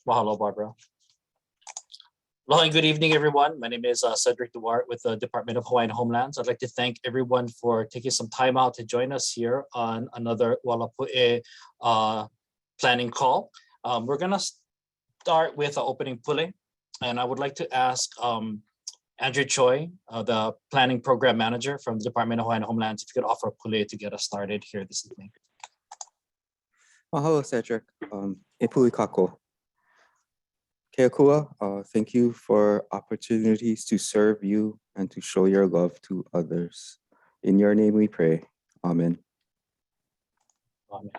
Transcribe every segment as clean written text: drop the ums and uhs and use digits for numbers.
Mahalo, Barbara. Hello and good evening, everyone. My name is Cedric Duarte with the Department of Hawaiian Homelands. I'd like to thank everyone for taking some time out to join us here on another Ualapu planning call. We're going to start with an opening pule, and I would like to ask Andrew Choi, the Planning Program Manager from the Department of Hawaiian Homelands, if you could offer a pule to get us started here this evening. Mahalo, Cedric. E puli kako. Keakua, thank you for opportunities to serve you and to show your love to others. In your name we pray. Amen. Amen.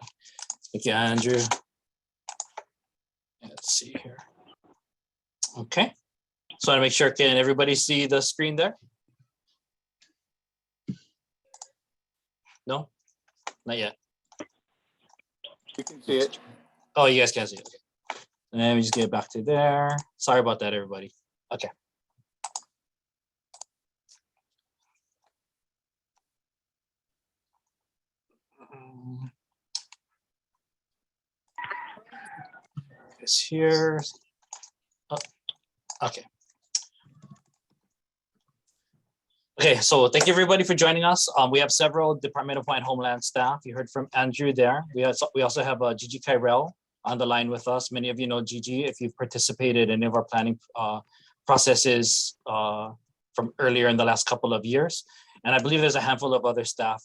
Thank you, Andrew. Let's see here. Okay. So I want to make sure, can everybody see the screen there? No? Not yet. You can see it. Oh, you guys can see it. Okay. Let me just get back to there. Sorry about that, everybody. Okay. It's here. Oh, okay. Okay, so thank you everybody for joining us. We have several Department of Hawaiian Homeland staff. You heard from Andrew there. We also have Gigi Kyrell on the line with us. Many of you know Gigi if you've participated in any of our planning processes from earlier in the last couple of years. And I believe there's a handful of other staff.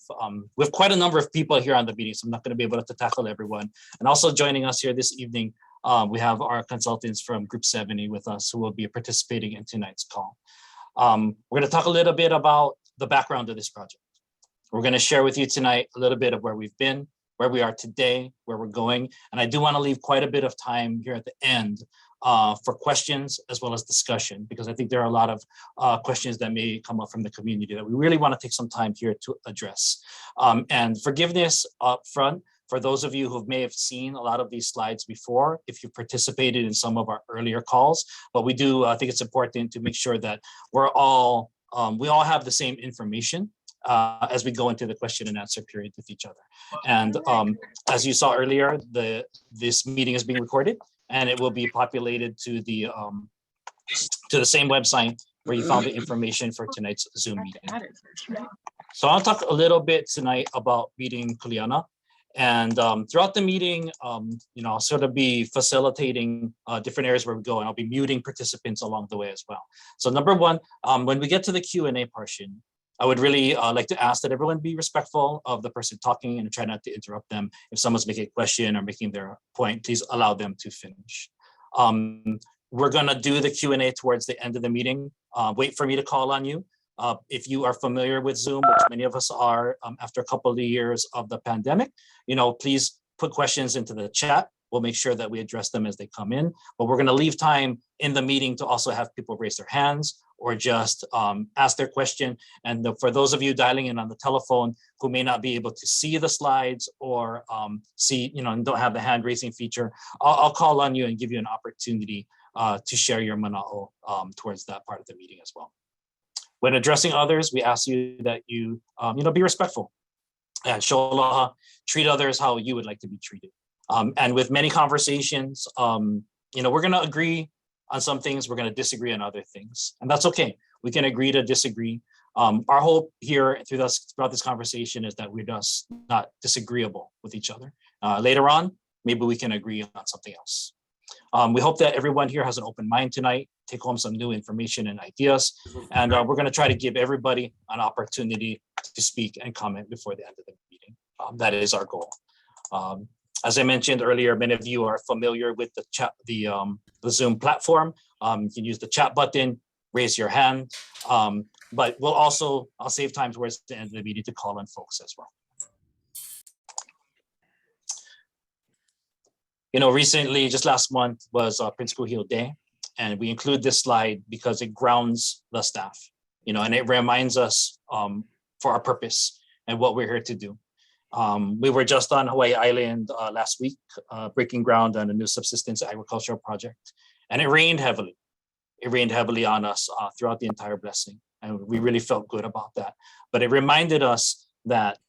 We have quite a number of people here on the meeting, so I'm not going to be able to tackle everyone. And also joining us here this evening, we have our consultants from Group 70 with us who will be participating in tonight's call. We're going to talk a little bit about the background of this project. We're going to share with you tonight a little bit of where we've been, where we are today, where we're going. And I do want to leave quite a bit of time here at the end for questions as well as discussion, because I think there are a lot of questions that may come up from the community that we really want to take some time here to address. And forgiveness up front for those of you who may have seen a lot of these slides before, if you've participated in some of our earlier calls, but we do think it's important to make sure that we all have the same information as we go into the question and answer period with each other. And as you saw earlier, this meeting is being recorded and it will be populated to the same website where you found the information for tonight's Zoom meeting. So I'll talk a little bit tonight about meeting Kuleana. And throughout the meeting, I'll sort of be facilitating different areas where we go, and I'll be muting participants along the way as well. So number one, when we get to the Q&A portion, I would really like to ask that everyone be respectful of the person talking and try not to interrupt them. If someone's making a question or making their point, please allow them to finish. We're gonna do the Q&A towards the end of the meeting. Wait for me to call on you. If you are familiar with Zoom, which many of us are after a couple of years of the pandemic, please put questions into the chat. We'll make sure that we address them as they come in, but we're gonna leave time in the meeting to also have people raise their hands or just ask their question. And for those of you dialing in on the telephone who may not be able to see the slides or and don't have the hand raising feature, I'll call on you and give you an opportunity to share your mana'o towards that part of the meeting as well. When addressing others, we ask you that you, be respectful and show aloha, treat others how you would like to be treated. And with many conversations, we're gonna agree on some things, we're gonna disagree on other things, and that's okay. We can agree to disagree. Our hope here throughout this conversation is that we're just not disagreeable with each other. Later on, maybe we can agree on something else. We hope that everyone here has an open mind tonight, take home some new information and ideas, and we're going to try to give everybody an opportunity to speak and comment before the end of the meeting. That is our goal. As I mentioned earlier, many of you are familiar with the chat, the Zoom platform. You can use the chat button, raise your hand, but I'll save time towards the end of the meeting to call on folks as well. Recently, just last month was Prince Kuhio Day, and we include this slide because it grounds the staff, and it reminds us for our purpose and what we're here to do. We were just on Hawaii Island last week, breaking ground on a new subsistence agricultural project, and it rained heavily. It rained heavily on us throughout the entire blessing, and we really felt good about that. But it reminded us that,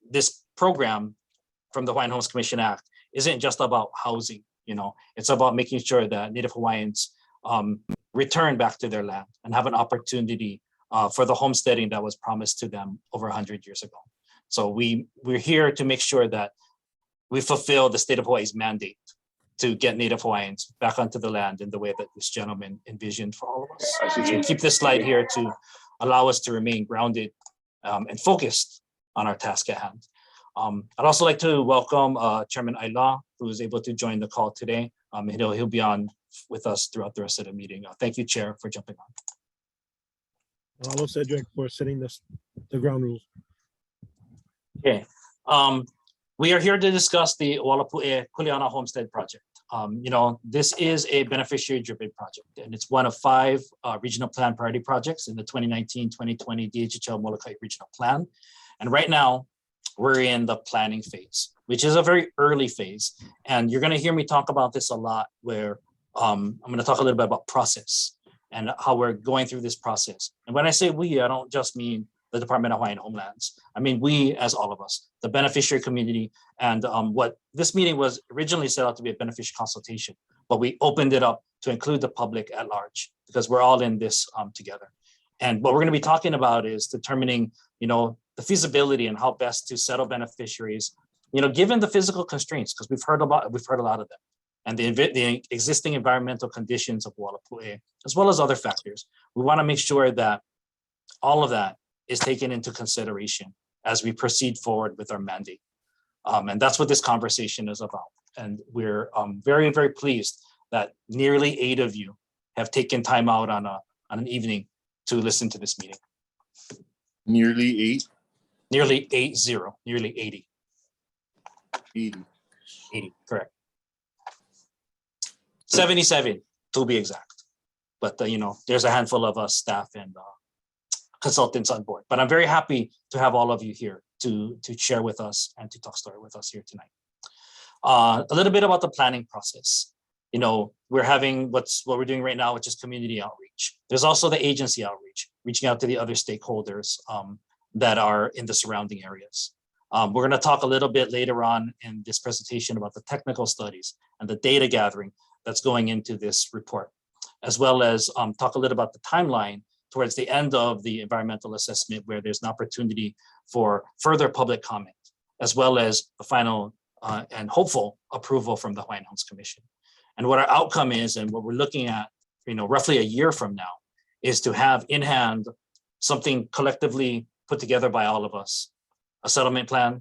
this program from the Hawaiian Homes Commission Act isn't just about housing. It's about making sure that Native Hawaiians return back to their land and have an opportunity for the homesteading that was promised to them over 100 years ago. So we're here to make sure that we fulfill the state of Hawaii's mandate to get Native Hawaiians back onto the land in the way that this gentleman envisioned for all of us. So we keep this slide here to allow us to remain grounded and focused on our task at hand. I'd also like to welcome Chairman Aila, who is able to join the call today. He'll be on with us throughout the rest of the meeting. Thank you, Chair, for jumping on. Hello, Cedric, for setting the ground rules. Okay. We are here to discuss the Ualapu Kuleana Homestead project. This is a beneficiary-driven project, and it's one of 5 regional plan priority projects in the 2019-2020 DHHL Molokai Regional Plan. And right now, we're in the planning phase, which is a very early phase. And you're going to hear me talk about this a lot, where I'm going to talk a little bit about process and how we're going through this process. And when I say we, I don't just mean the Department of Hawaiian Homelands. I mean, we as all of us, the beneficiary community, and what this meeting was originally set out to be a beneficiary consultation, but we opened it up to include the public at large because we're all in this together. And what we're going to be talking about is determining, the feasibility and how best to settle beneficiaries, given the physical constraints, because we've heard a lot of them, and the existing environmental conditions of Ualapu, as well as other factors. We want to make sure that all of that is taken into consideration as we proceed forward with our mandate. And that's what this conversation is about. And we're very, very pleased that nearly 8 of you have taken time out on an evening to listen to this meeting. Nearly 8? Nearly 80. 80, correct. 77 to be exact. But there's a handful of us staff and consultants on board. But I'm very happy to have all of you here to share with us and to talk story with us here tonight. A little bit about the planning process. We're having what we're doing right now, which is community outreach. There's also the agency outreach, reaching out to the other stakeholders that are in the surrounding areas. We're going to talk a little bit later on in this presentation about the technical studies and the data gathering that's going into this report, as well as talk a little about the timeline towards the end of the environmental assessment, where there's an opportunity for further public comment, as well as the final and hopeful approval from the Hawaiian Homes Commission. And what our outcome is, and what we're looking at, roughly a year from now, is to have in hand something collectively put together by all of us, a settlement plan,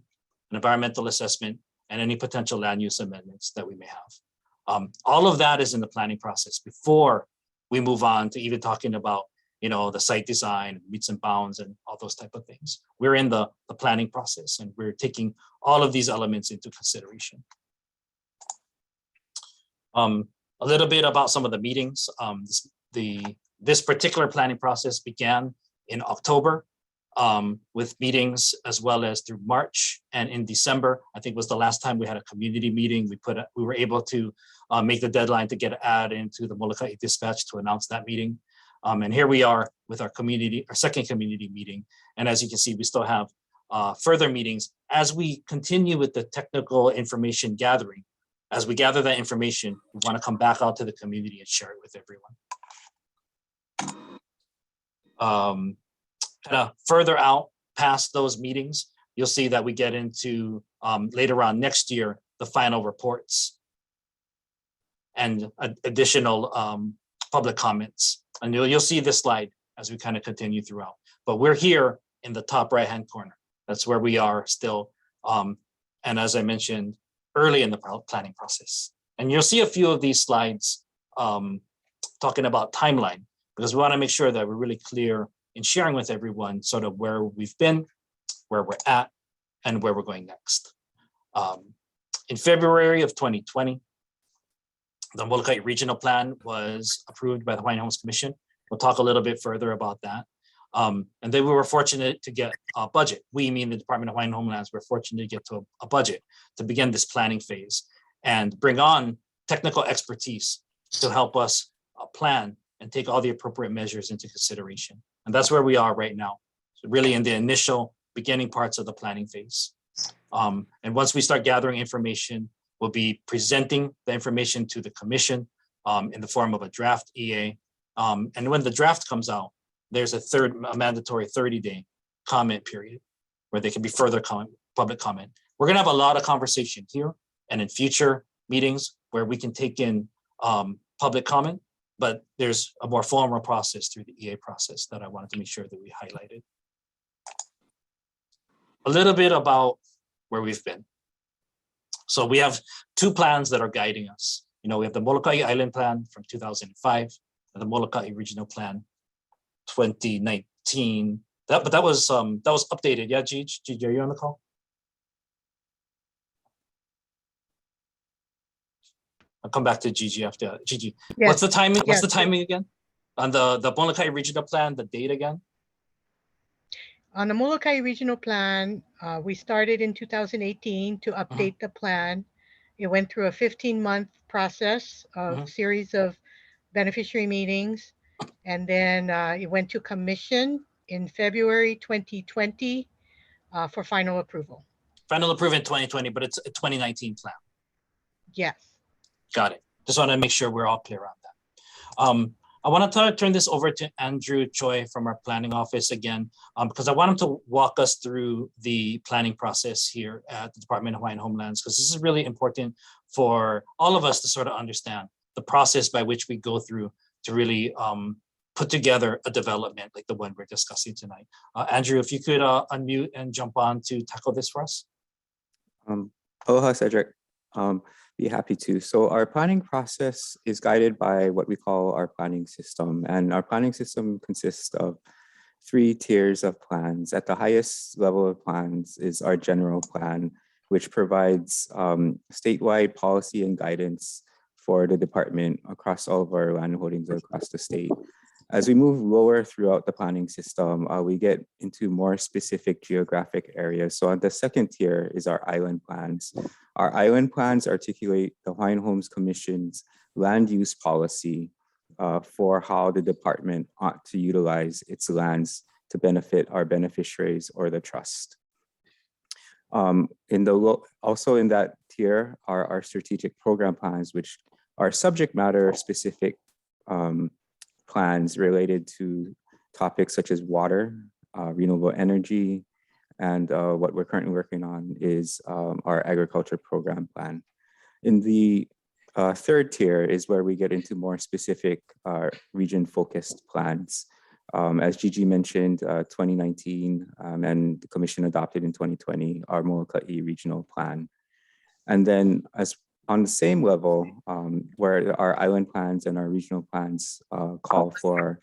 an environmental assessment, and any potential land use amendments that we may have. All of that is in the planning process before we move on to even talking about the site design, meets and bounds, and all those type of things. We're in the planning process, and we're taking all of these elements into consideration. A little bit about some of the meetings. This particular planning process began in October with meetings, as well as through March, and in December, I think was the last time we had a community meeting. We were able to make the deadline to get an ad into the Molokai Dispatch to announce that meeting. And here we are with our second community meeting. And as you can see, we still have further meetings as we continue with the technical information gathering. As we gather that information, we want to come back out to the community and share it with everyone. Kind of further out past those meetings, you'll see that we get into later on next year, the final reports and additional public comments. And you'll see this slide as we kind of continue throughout. But we're here in the top right-hand corner. That's where we are still. And as I mentioned, early in the planning process. And you'll see a few of these slides talking about timeline, because we want to make sure that we're really clear in sharing with everyone sort of where we've been, where we're at, and where we're going next. In February of 2020, the Molokai Regional Plan was approved by the Hawaiian Homes Commission. We'll talk a little bit further about that. And then we were fortunate to get a budget. We mean the Department of Hawaiian Homelands were fortunate to get to a budget to begin this planning phase and bring on technical expertise to help us plan and take all the appropriate measures into consideration. And that's where we are right now, so really in the initial beginning parts of the planning phase. And once we start gathering information will be presenting the information to the commission in the form of a draft EA. And when the draft comes out, there's a mandatory 30-day comment period where there can be further public comment. We're gonna have a lot of conversation here and in future meetings where we can take in public comment, but there's a more formal process through the EA process that I wanted to make sure that we highlighted. A little bit about where we've been. So we have two plans that are guiding us. You know, we have the Molokai Island Plan from 2005 and the Molokai Regional Plan 2019. But that was updated. Yeah, Gigi, are you on the call? I'll come back to Gigi after. Gigi, Yes. what's the timing? What's Yes. the timing again? On the Molokai Regional Plan, the date again? On the Molokai Regional Plan, we started in 2018 to update the plan. It went through a 15-month process of series of beneficiary meetings. And then it went to commission in February 2020 for final approval. Final approval in 2020, but it's a 2019 plan. Yes. Got it. Just want to make sure we're all clear on that. I want to turn this over to Andrew Choi from our planning office again, because I want him to walk us through the planning process here at the Department of Hawaiian Homelands, because this is really important for all of us to sort of understand the process by which we go through to really put together a development like the one we're discussing tonight. Andrew, if you could unmute and jump on to tackle this for us. Aloha, Cedric. Be happy to. So our planning process is guided by what we call our planning system. And our planning system consists of 3 tiers of plans. At the highest level of plans is our general plan, which provides statewide policy and guidance for the department across all of our land holdings across the state. As we move lower throughout the planning system, we get into more specific geographic areas. So on the second tier is our island plans. Our island plans articulate the Hawaiian Homes Commission's land use policy for how the department ought to utilize its lands to benefit our beneficiaries or the trust. Also in that tier are our strategic program plans, which are subject matter specific plans related to topics such as water, renewable energy, and what we're currently working on is our agriculture program plan. In the third tier is where we get into more specific region-focused plans. As Gigi mentioned, 2019 and the commission adopted in 2020 our Molokai regional plan. And then as on the same level, where our island plans and our regional plans call for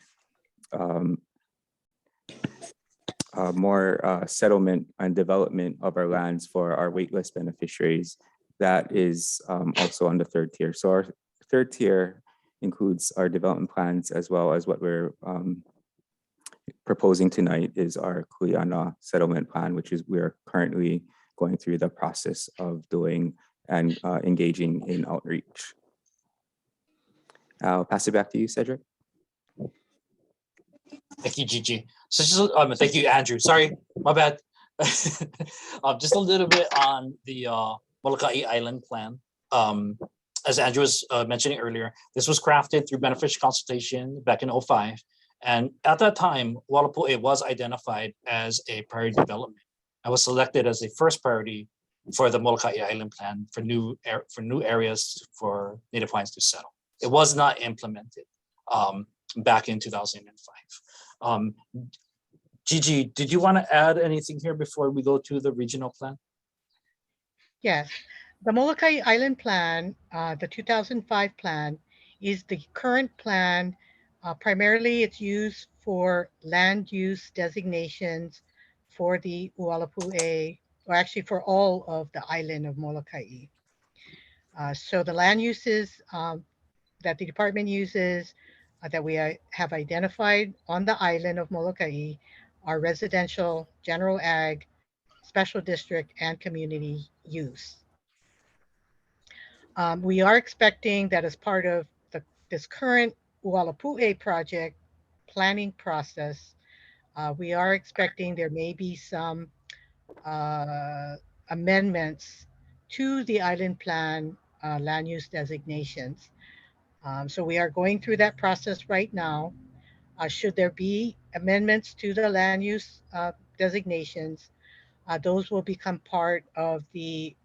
more settlement and development of our lands for our waitlist beneficiaries, that is also on the third tier. So our third tier includes our development plans as well as what we're proposing tonight is our Kuleana settlement plan, which is we are currently going through the process of doing and engaging in outreach. I'll pass it back to you, Cedric. Thank you, Gigi. So just, thank you, Andrew. Sorry, my bad. Just a little bit on the Molokai Island plan. As Andrew was mentioning earlier, this was crafted through beneficial consultation back in 2005. And at that time, Ualapu was identified as a priority development. I was selected as the first priority for the Molokai Island plan for new areas for Native Hawaiians to settle. It was not implemented back in 2005. Gigi, did you want to add anything here before we go to the regional plan? Yes. The Molokai Island Plan, the 2005 plan, is the current plan. Primarily, it's used for land use designations for the Ualapu, or actually for all of the island of Molokai. So the land uses that the department uses that we have identified on the island of Molokai are residential, general ag, special district, and community use. We are expecting that as part of this current Ualapu project planning process, we are expecting there may be some amendments to the island plan land use designations. So we are going through that process right now. Should there be amendments to the land use designations, those will become part of the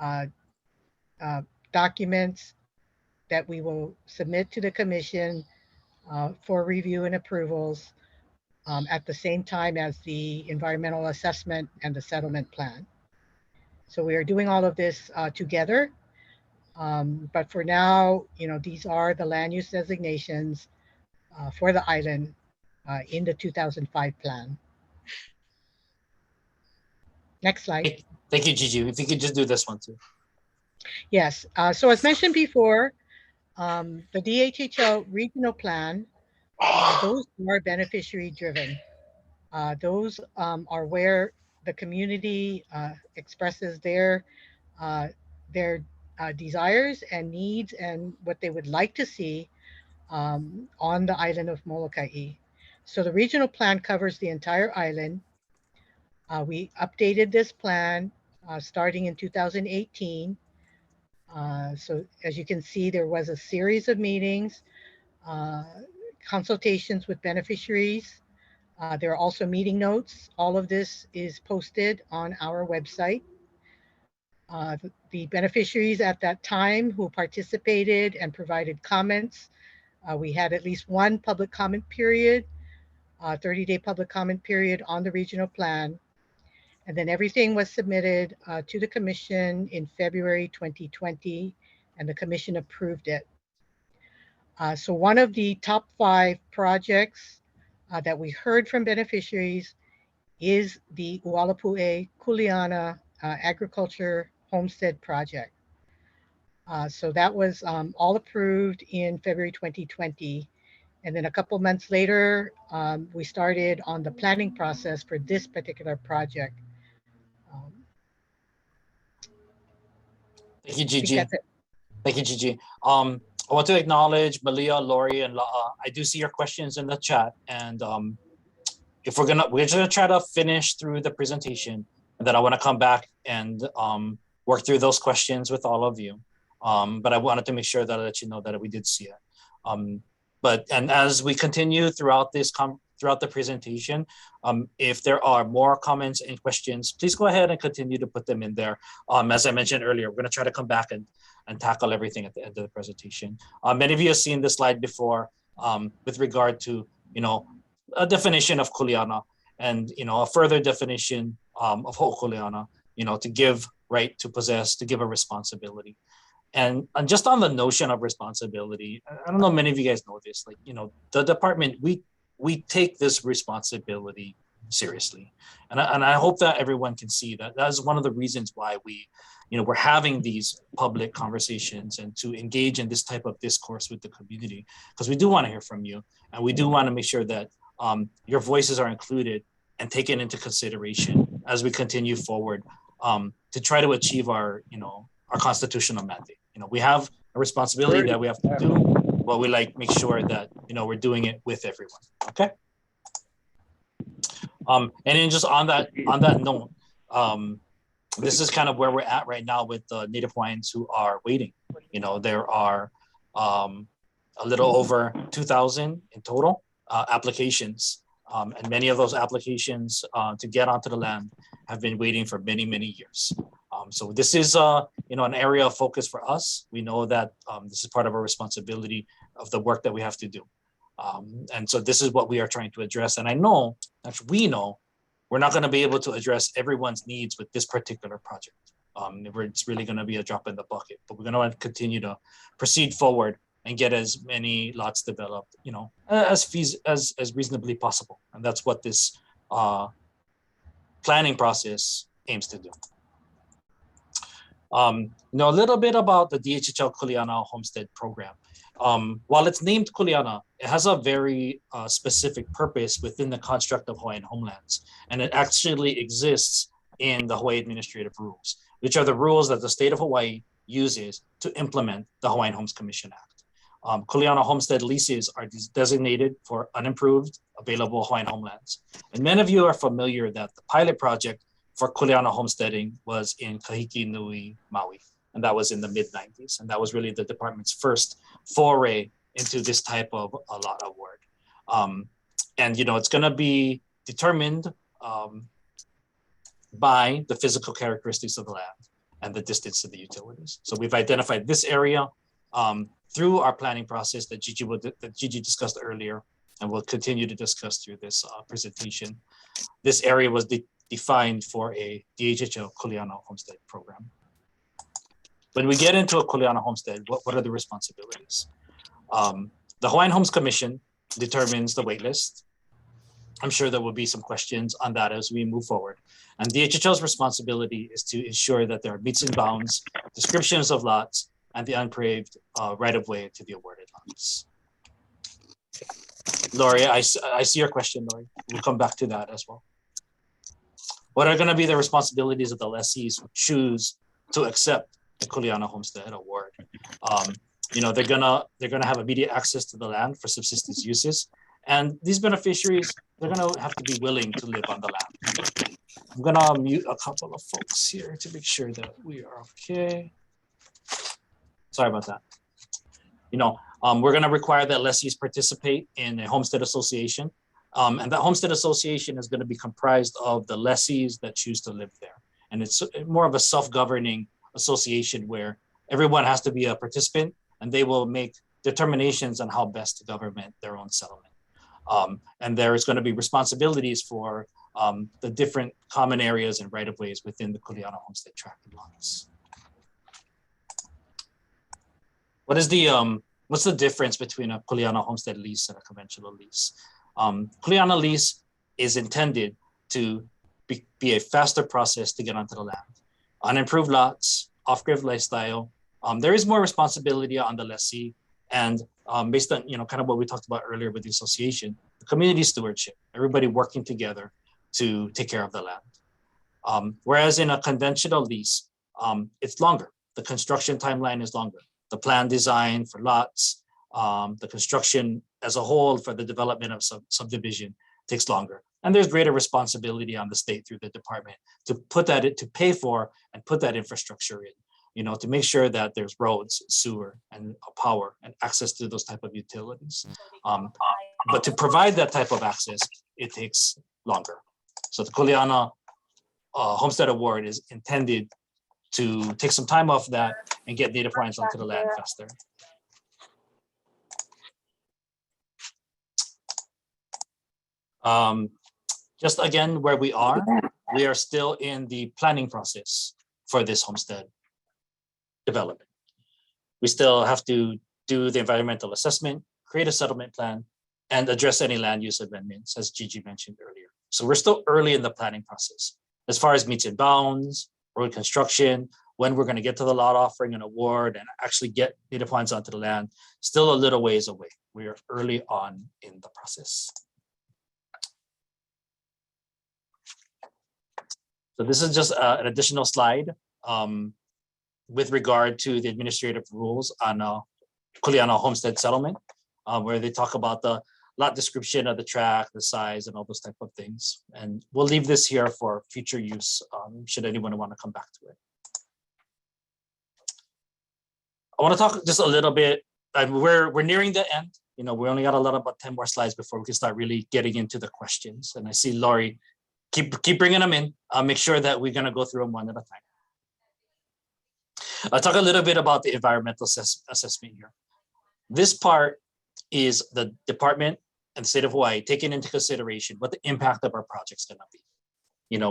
uh, uh, documents that we will submit to the commission for review and approvals at the same time as the environmental assessment and the settlement plan. So we are doing all of this together. But for now, these are the land use designations for the island in the 2005 plan. Next slide. Thank you, Gigi. If you could just do this one too. Yes. So as mentioned before, the DHHL regional plan, those are beneficiary driven. Those are where the community expresses uh, their desires and needs and what they would like to see on the island of Molokai. So the regional plan covers the entire island. We updated this plan starting in 2018. So as you can see, there was a series of meetings, uh, consultations with beneficiaries. There are also meeting notes. All of this is posted on our website. The beneficiaries at that time who participated and provided comments, we had at least one public comment period, 30-day public comment period on the regional plan. And then everything was submitted to the commission in February 2020, and the commission approved it. So one of the top 5 projects that we heard from beneficiaries is the Ualapu Kuleana Agriculture Homestead Project. So that was all approved in February 2020. And then a couple months later, we started on the planning process for this particular project. Thank you, I think Gigi. that's it. Thank you, Gigi. I want to acknowledge Malia, Lori, and La'a. I do see your questions in the chat, and if we're just gonna try to finish through the presentation, and then I want to come back and work through those questions with all of you. But I wanted to make sure that I let you know that we did see it. And as we continue throughout throughout the presentation, if there are more comments and questions, please go ahead and continue to put them in there. As I mentioned earlier, we're going to try to come back and tackle everything at the end of the presentation. Many of you have seen this slide before with regard to, a definition of Kuleana and, a further definition of Kuleana, to give right, to possess, to give a responsibility. And just on the notion of responsibility, I don't know, many of you guys know this, the department, we take this responsibility seriously. And I hope that everyone can see that is one of the reasons why we're having these public conversations and to engage in this type of discourse with the community, because we do want to hear from you. And we do want to make sure that your voices are included and taken into consideration as we continue forward to try to achieve our constitutional mandate. We have a responsibility that we have to do, but we make sure that, we're doing it with everyone. Okay. And then just on that note, this is kind of where we're at right now with the Native Hawaiians who are waiting. There are a little over 2,000 in total applications. And many of those applications to get onto the land have been waiting for many, many years. So this is an area of focus for us. We know that this is part of our responsibility of the work that we have to do. And so this is what we are trying to address. And we know we're not going to be able to address everyone's needs with this particular project. It's really going to be a drop in the bucket, but we're going to continue to proceed forward and get as many lots developed, as reasonably possible. And that's what this planning process aims to do. A little bit about the DHHL Kuleana Homestead program. While it's named Kuleana, it has a very specific purpose within the construct of Hawaiian homelands. And it actually exists in the Hawaii Administrative Rules, which are the rules that the state of Hawaii uses to implement the Hawaiian Homes Commission Act. Kuleana Homestead leases are designated for unimproved available Hawaiian homelands. And many of you are familiar that the pilot project for Kuleana homesteading was in Kahiki Nui, Maui. And that was in the mid-90s. And that was really the department's first foray into this type of a lot award. And, it's going to be determined by the physical characteristics of the land and the distance to the utilities. So we've identified this area through our planning process that Gigi discussed earlier, and we'll continue to discuss through this presentation. This area was defined for a DHHL Kuleana Homestead program. When we get into a Kuleana Homestead, what are the responsibilities? The Hawaiian Homes Commission determines the wait list. I'm sure there will be some questions on that as we move forward. And DHHL's responsibility is to ensure that there are meets and bounds, descriptions of lots, and the unpaved right-of-way to the awarded lots. Lori, I see your question, Lori. We'll come back to that as well. What are going to be the responsibilities of the lessees who choose to accept the Kuleana Homestead Award? They're gonna have immediate access to the land for subsistence uses, and these beneficiaries, they're gonna have to be willing to live on the land. I'm gonna mute a couple of folks here to make sure that we are okay. Sorry about that. We're gonna require that lessees participate in a homestead association, and that homestead association is gonna be comprised of the lessees that choose to live there, and it's more of a self-governing association where everyone has to be a participant, and they will make determinations on how best to govern their own settlement. And there is going to be responsibilities for the different common areas and right-of-ways within the Kuleana Homestead tract of lots. What's the difference between a Kuleana Homestead lease and a conventional lease? Kuleana lease is intended to be a faster process to get onto the land. Unimproved lots, off-grid lifestyle, there is more responsibility on the lessee, and based on kind of what we talked about earlier with the association, the community stewardship, everybody working together to take care of the land. Whereas in a conventional lease, it's longer. The construction timeline is longer. The plan design for lots, the construction as a whole for the development of subdivision takes longer. And there's greater responsibility on the state through the department to pay for and put that infrastructure in. To make sure that there's roads, sewer, and power, and access to those type of utilities. But to provide that type of access, it takes longer. So the Kuleana Homestead Award is intended to take some time off that and get native Hawaiians onto the land faster. Just again, where we are still in the planning process for this homestead development. We still have to do the environmental assessment, create a settlement plan, and address any land use amendments, as Gigi mentioned earlier. So we're still early in the planning process. As far as meets and bounds, road construction, when we're going to get to the lot offering and award and actually get native Hawaiians onto the land, still a little ways away. We are early on in the process. So this is just an additional slide with regard to the administrative rules on Kuleana Homestead settlement, where they talk about the lot description of the tract, the size, and all those type of things. And we'll leave this here for future use, should anyone want to come back to it. I want to talk just a little bit. We're nearing the end. We only got about 10 more slides before we can start really getting into the questions. And I see Laurie, keep bringing them in. I'll make sure that we're going to go through them one at a time. I'll talk a little bit about the environmental assessment here. This part is the department and the state of Hawaii taking into consideration what the impact of our project is going to be.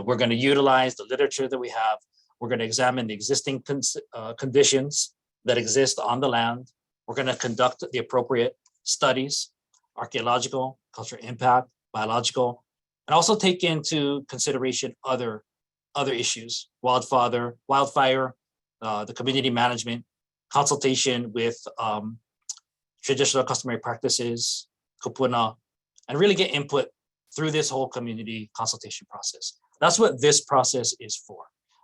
We're going to utilize the literature that we have. We're going to examine the existing conditions that exist on the land. We're going to conduct the appropriate studies, archaeological, cultural impact, biological, and also take into consideration other issues, wildfire, the community management, consultation with traditional customary practices, kupuna, and really get input through this whole community consultation process. That's what this process is for.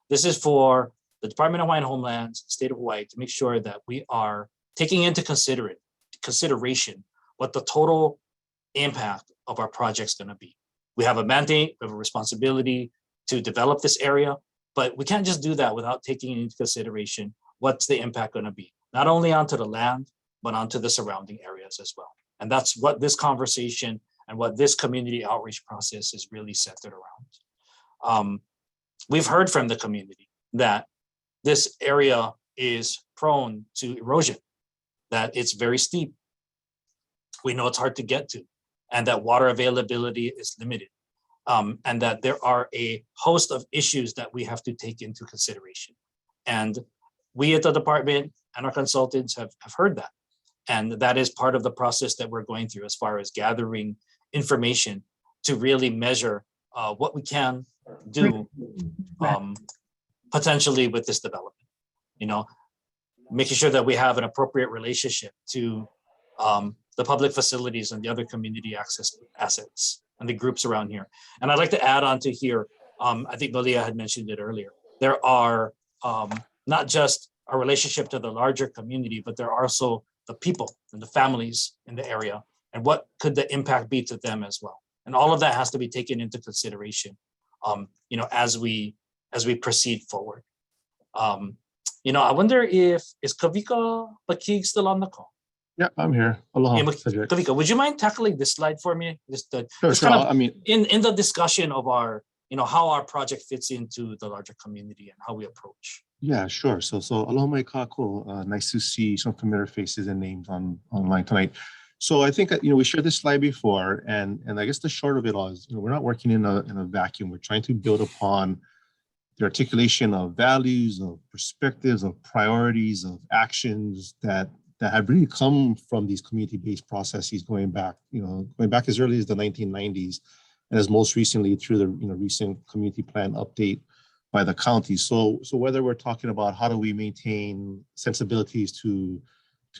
This is for the Department of Hawaiian Homelands, State of Hawaii, to make sure that we are taking into consideration what the total impact of our project is going to be. We have a mandate, we have a responsibility to develop this area, but we can't just do that without taking into consideration what's the impact going to be, not only onto the land, but onto the surrounding areas as well. And that's what this conversation and what this community outreach process is really centered around. We've heard from the community that this area is prone to erosion, that it's very steep. We know it's hard to get to, and that water availability is limited, and that there are a host of issues that we have to take into consideration. And we at the department and our consultants have heard that. And that is part of the process that we're going through as far as gathering information to really measure what we can do potentially with this development. You know, making sure that we have an appropriate relationship to the public facilities and the other community access assets and the groups around here. And I'd like to add on to here, I think Malia had mentioned it earlier, there are not just a relationship to the larger community, but there are also the people and the families in the area, and what could the impact be to them as well. And all of that has to be taken into consideration, you know, as we proceed forward. You know, I wonder if, is Kavika Bakig still on the call? Yeah, I'm here. Aloha, Yeah, Cedric. Kavika, would you mind tackling this slide for me? Just Sure, kind of I mean, in the discussion of our, you know, how our project fits into the larger community and how we approach. yeah, sure. So aloha mai kako. Nice to see some familiar faces and names online tonight. So I think, you know, we shared this slide before, and I guess the short of it all is, you know, we're not working in a vacuum. We're trying to build upon the articulation of values, of perspectives, of priorities, of actions that have really come from these community-based processes going back as early as the 1990s, and as most recently through the recent community plan update by the county. So whether we're talking about how do we maintain sensibilities to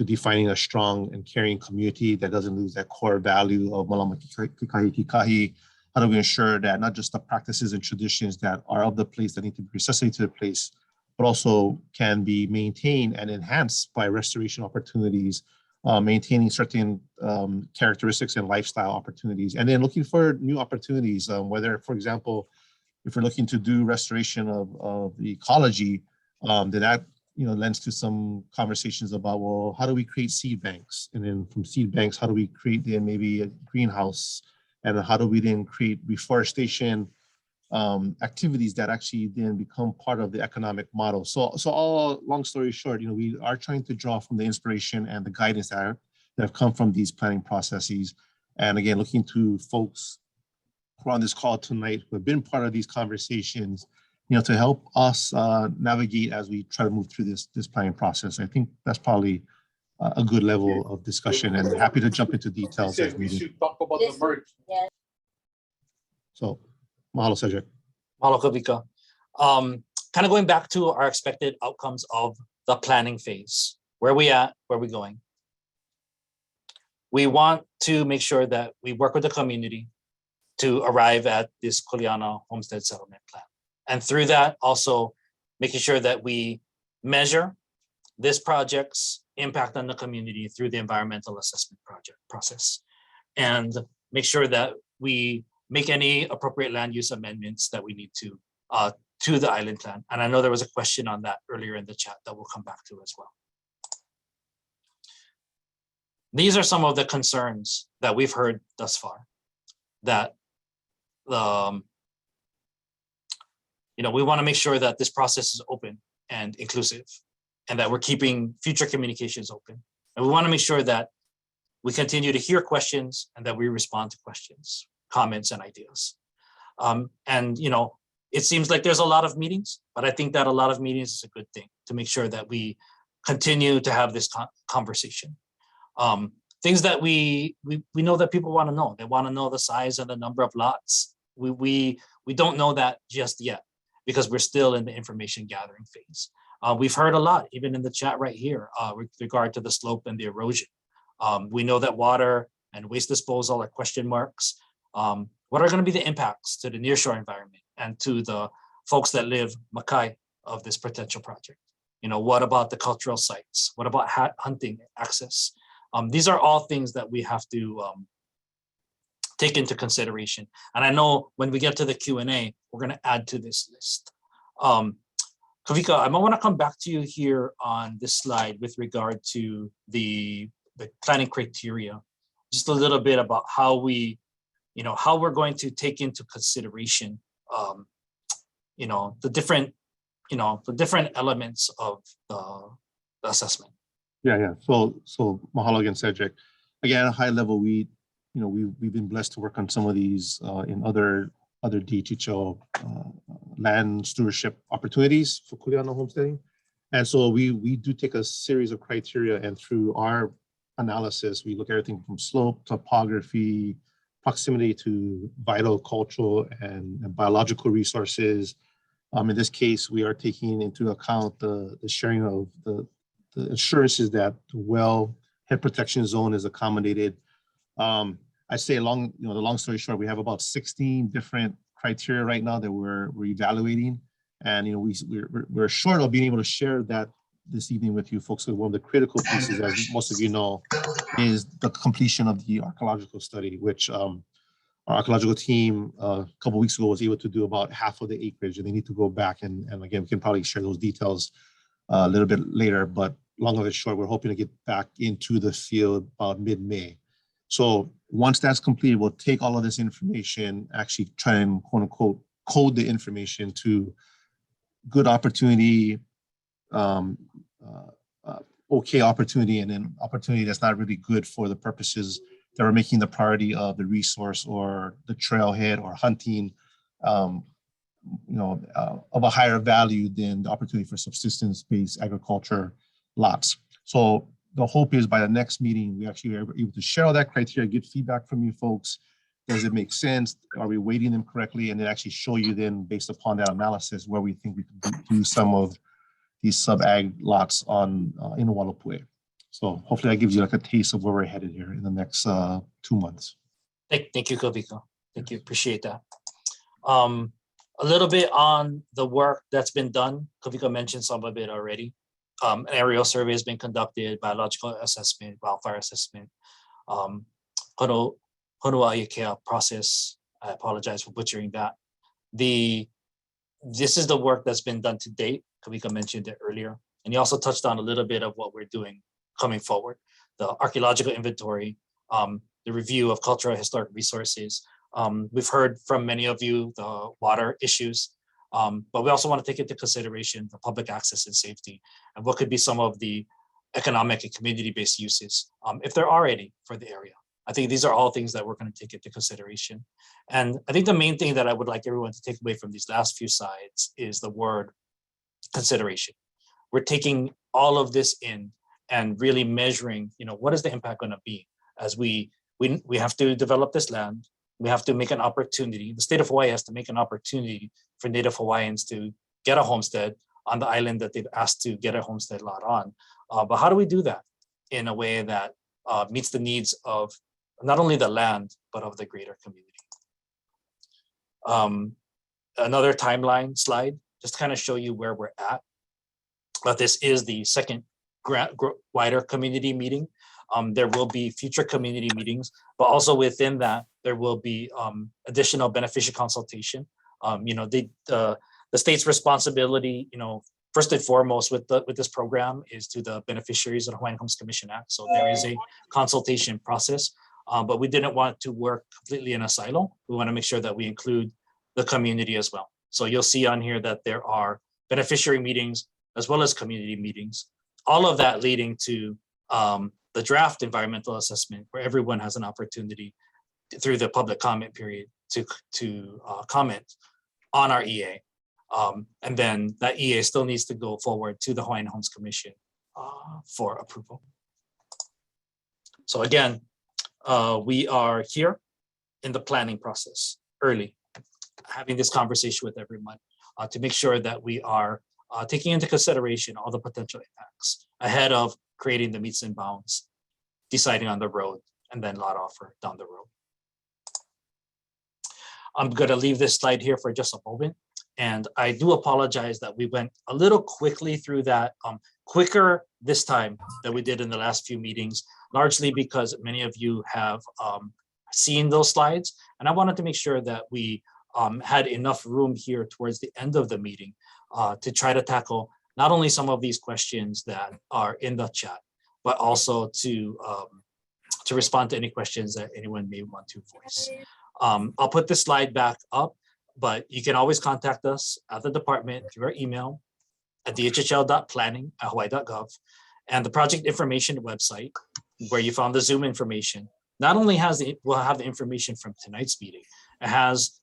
defining a strong and caring community that doesn't lose that core value of malama kikahi kikahi, how do we ensure that not just the practices and traditions that are of the place that need to be resuscitated to the place, but also can be maintained and enhanced by restoration opportunities, maintaining certain characteristics and lifestyle opportunities, and then looking for new opportunities, whether, for example, if we're looking to do restoration of the ecology, then that lends to some conversations about, well, how do we create seed banks? And then from seed banks, how do we create then maybe a greenhouse? And how do we then create reforestation activities that actually then become part of the economic model? So all long story short, we are trying to draw from the inspiration and the guidance that have come from these planning processes. And again, looking to folks who are on this call tonight who have been part of these conversations, to help us navigate as we try to move through this planning process. I think that's probably a good level of discussion, and happy to jump into details as We needed. should talk about the merge. So, mahalo, Cedric. Mahalo, Kavika. Kind of going back to our expected outcomes of the planning phase. Where are we at? Where are we going? We want to make sure that we work with the community to arrive at this Kuleana Homestead settlement plan. And through that, also making sure that we measure this project's impact on the community through the environmental assessment process, and make sure that we make any appropriate land use amendments that we need to the island plan. And I know there was a question on that earlier in the chat that we'll come back to as well. These are some of the concerns that we've heard thus far, that we want to make sure that this process is open and inclusive, and that we're keeping future communications open. And we want to make sure that we continue to hear questions and that we respond to questions, comments, and ideas. It seems like there's a lot of meetings, but I think that a lot of meetings is a good thing to make sure that we continue to have this conversation. Things that we know that people want to know. They want to know the size and the number of lots. We don't know that just yet, because we're still in the information gathering phase. We've heard a lot, even in the chat right here, with regard to the slope and the erosion. We know that water and waste disposal are question marks. What are going to be the impacts to the nearshore environment and to the folks that live Makai of this potential project? What about the cultural sites? What about hunting access? These are all things that we have to take into consideration. And I know when we get to the Q&A, we're going to add to this list. Kavika, I might want to come back to you here on this slide with regard to the planning criteria, just a little bit about how we, how we're going to take into consideration, the different elements of the assessment. Yeah. So mahalo again, Cedric. Again, at a high level, we've been blessed to work on some of these in other DHHO land stewardship opportunities for Kuleana homesteading. And so we do take a series of criteria, and through our analysis, we look at everything from slope, topography, proximity to vital cultural and biological resources. In this case, we are taking into account the sharing of the assurances that the well head protection zone is accommodated. I say the long story short, we have about 16 different criteria right now that we're evaluating, and we're short of being able to share that this evening with you folks. So one of the critical pieces, as most of you know, is the completion of the archaeological study, which our archaeological team a couple of weeks ago was able to do about half of the acreage, and they need to go back and again, we can probably share those details a little bit later, but long of it short, we're hoping to get back into the field about mid-May. So once that's completed, we'll take all of this information, actually try and quote unquote code the information to good opportunity, okay opportunity, and then opportunity that's not really good for the purposes that we're making the priority of the resource or the trailhead or hunting, of a higher value than the opportunity for subsistence-based agriculture lots. So the hope is by the next meeting, we actually are able to share all that criteria, get feedback from you folks. Does it make sense? Are we weighting them correctly? And then actually show you then, based upon that analysis, where we think we can do some of these sub-ag lots in Ualapu. So hopefully that gives you like a taste of where we're headed here in the next 2 months. Thank you, Kavika. Thank you. Appreciate that. A little bit on the work that's been done. Kavika mentioned some of it already. An aerial survey has been conducted, biological assessment, wildfire assessment, Honua Ikea process. I apologize for butchering that. This is the work that's been done to date. Kavika mentioned it earlier. And he also touched on a little bit of what we're doing coming forward. The archaeological inventory, the review of cultural historic resources. We've heard from many of you the water issues, but we also want to take into consideration the public access and safety, and what could be some of the economic and community-based uses, if there are any, for the area. I think these are all things that we're going to take into consideration. And I think the main thing that I would like everyone to take away from these last few slides is the word consideration. We're taking all of this in and really measuring, what is the impact going to be as we have to develop this land. We have to make an opportunity. The state of Hawaii has to make an opportunity for Native Hawaiians to get a homestead on the island that they've asked to get a homestead lot on. But how do we do that in a way that meets the needs of not only the land, but of the greater community? Another timeline slide, just to kind of show you where we're at. But this is the second wider community meeting. There will be future community meetings, but also within that, there will be additional beneficiary consultation. The state's responsibility, first and foremost with this program is to the beneficiaries of the Hawaiian Homes Commission Act. So there is a consultation process, but we didn't want to work completely in a silo. We want to make sure that we include the community as well. So you'll see on here that there are beneficiary meetings as well as community meetings, all of that leading to the draft environmental assessment, where everyone has an opportunity through the public comment period to comment on our EA. And then that EA still needs to go forward to the Hawaiian Homes Commission for approval. So again, we are here in the planning process early, having this conversation with everyone to make sure that we are taking into consideration all the potential impacts ahead of creating the meets and bounds, deciding on the road, and then lot offer down the road. I'm going to leave this slide here for just a moment. And I do apologize that we went a little quickly through that, quicker this time than we did in the last few meetings, largely because many of you have seen those slides, and I wanted to make sure that we had enough room here towards the end of the meeting to try to tackle not only some of these questions that are in the chat, but also to respond to any questions that anyone may want to voice. I'll put this slide back up, but you can always contact us at the department through our email at dhl.planning@hawaii.gov, and the project information website where you found the Zoom information not only will have the information from tonight's meeting, it has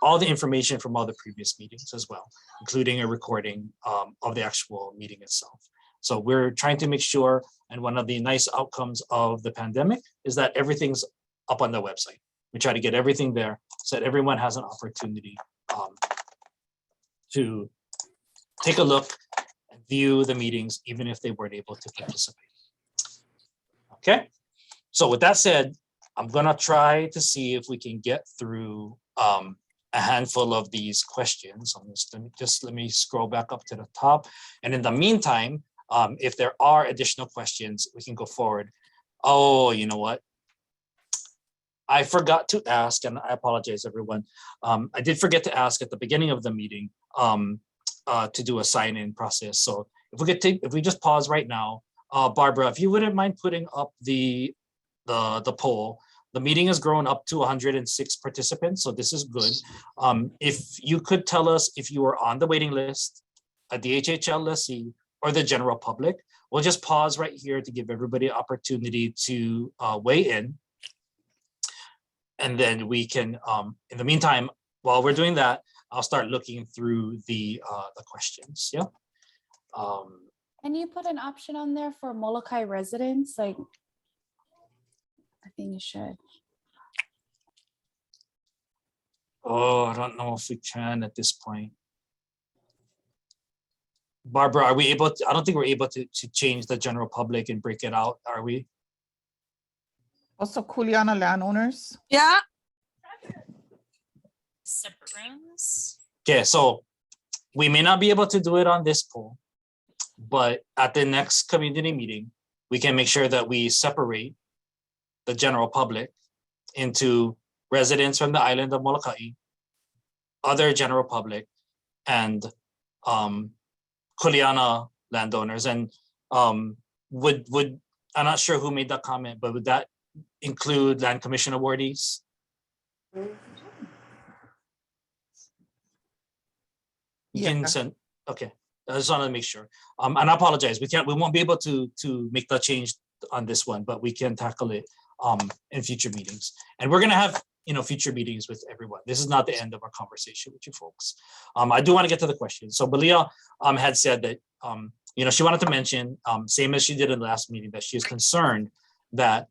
all the information from all the previous meetings as well, including a recording of the actual meeting itself. So we're trying to make sure, and one of the nice outcomes of the pandemic is that everything's up on the website. We try to get everything there so that everyone has an opportunity to take a look and view the meetings, even if they weren't able to participate. Okay, so with that said, I'm gonna try to see if we can get through a handful of these questions. Let me scroll back up to the top. And in the meantime, if there are additional questions, we can go forward. Oh, you know what? I forgot to ask, and I apologize, everyone. I did forget to ask at the beginning of the meeting to do a sign-in process. So if we just pause right now, Barbara, if you wouldn't mind putting up the poll. The meeting has grown up to 106 participants, so this is good. If you could tell us if you are on the waiting list, a DHHL lessee, or the general public, we'll just pause right here to give everybody an opportunity to weigh in. And then we can, in the meantime, while we're doing that, I'll start looking through the questions. Yeah. Can you put an option on there for Molokai residents? Like, I think you should. Oh, I don't know if we can at this point. Barbara, are we able to, I don't think we're able to change the general public and break it out, are we? Also, Kuleana landowners. Yeah. Separate rooms. Okay, so we may not be able to do it on this poll, but at the next community meeting, we can make sure that we separate the general public into residents from the island of Molokai, other general public, and Kuleana landowners. And would I'm not sure who made that comment, but would that include land commission awardees? You can send, okay. I just wanted to make sure. And I apologize. We won't be able to make the change on this one, but we can tackle it in future meetings. And we're gonna have future meetings with everyone. This is not the end of our conversation with you folks. I do want to get to the question. So Belia had said that she wanted to mention, same as she did in the last meeting, that she is concerned that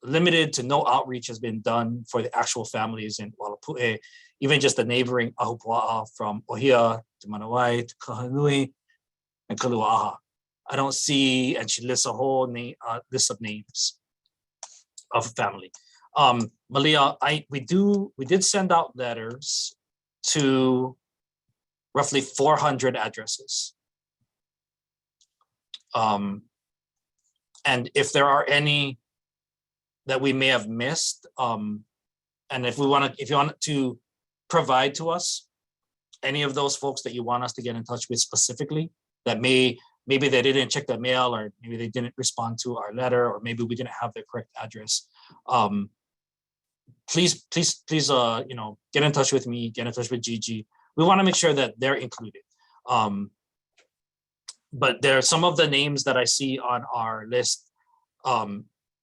limited to no outreach has been done for the actual families in Ualapu, even just the neighboring Ahupua'a from Ohia to Manawai to Kahanui and Kalua'aha. I don't see, and she lists a whole list of names of a family. Malia, we did send out letters to roughly 400 addresses. And if there are any that we may have missed, and if you want to provide to us any of those folks that you want us to get in touch with specifically, that maybe they didn't check the mail, or maybe they didn't respond to our letter, or maybe we didn't have the correct address. Please, get in touch with me, get in touch with Gigi. We want to make sure that they're included. But there are some of the names that I see on our list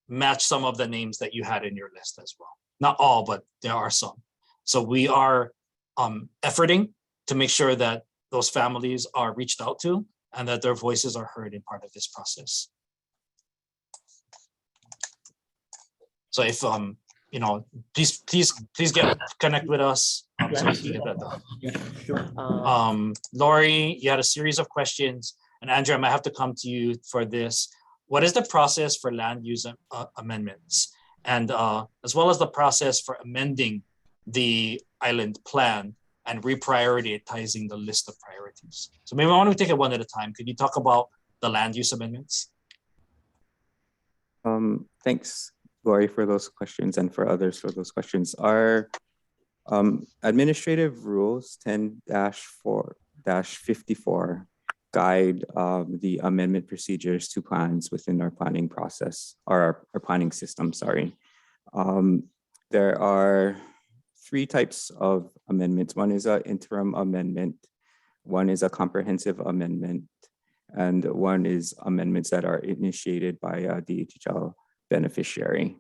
match some of the names that you had in your list as well. Not all, but there are some. So we are efforting to make sure that those families are reached out to and that their voices are heard in part of this process. So if please connect with us so we can get that done. Yeah, sure. Lori, you had a series of questions, and Andrew, I might have to come to you for this. What is the process for land use amendments, and as well as the process for amending the island plan and reprioritizing the list of priorities? So maybe I want to take it one at a time. Could you talk about the land use amendments? Thanks. Lori, for those questions and for others for those questions. Our administrative rules 10-4-54 guide the amendment procedures to plans within our planning process, or our planning system, sorry. There are three types of amendments. One is an interim amendment, one is a comprehensive amendment, and one is amendments that are initiated by a DHHL beneficiary.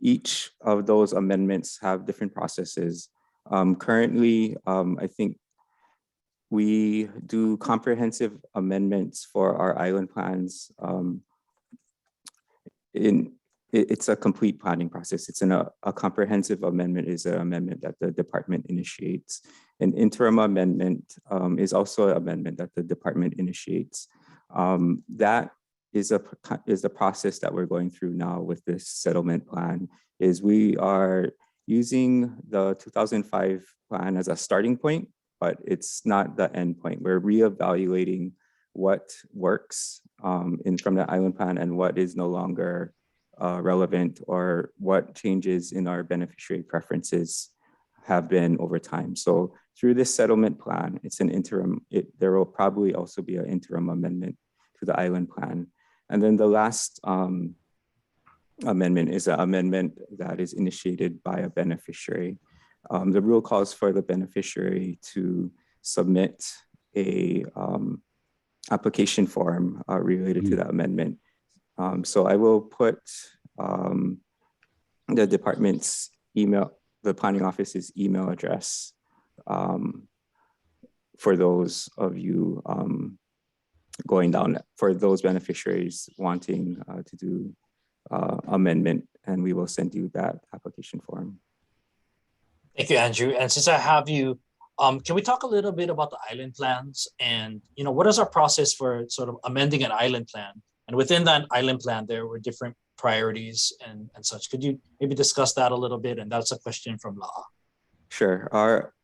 Each of those amendments have different processes. Currently, I think we do comprehensive amendments for our island plans. It's a complete planning process. It's a comprehensive amendment is an amendment that the department initiates. An interim amendment is also an amendment that the department initiates. That is the process that we're going through now with this settlement plan. Is we are using the 2005 plan as a starting point, but it's not the end point. We're reevaluating what works from the island plan and what is no longer relevant, or what changes in our beneficiary preferences have been over time. So through this settlement plan, it's an interim, there will probably also be an interim amendment to the island plan. And then the last amendment is an amendment that is initiated by a beneficiary. The rule calls for the beneficiary to submit a application form related to that amendment. So I will put the department's email, the planning office's email address for those of you going down, for those beneficiaries wanting to do amendment, and we will send you that application form. Thank you, Andrew. And since I have you, can we talk a little bit about the island plans, and what is our process for sort of amending an island plan? And within that island plan, there were different priorities and such. Could you maybe discuss that a little bit? And that's a question from La'a. Sure. Our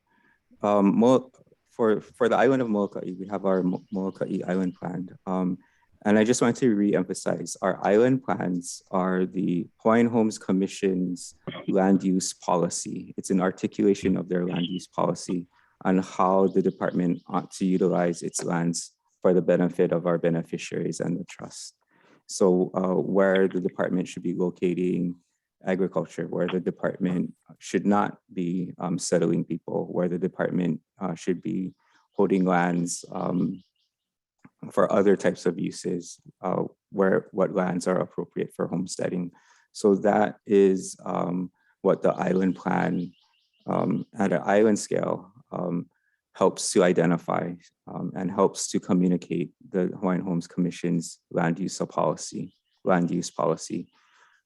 for the island of Molokai, we have our Molokai Island Plan. And I just want to re-emphasize, our island plans are the Hawaiian Homes Commission's land use policy. It's an articulation of their land use policy on how the department ought to utilize its lands for the benefit of our beneficiaries and the trust. So where the department should be locating agriculture, where the department should not be settling people, where the department should be holding lands for other types of uses, what lands are appropriate for homesteading. So that is what the island plan at an island scale helps to identify and helps to communicate the Hawaiian Homes Commission's land use policy.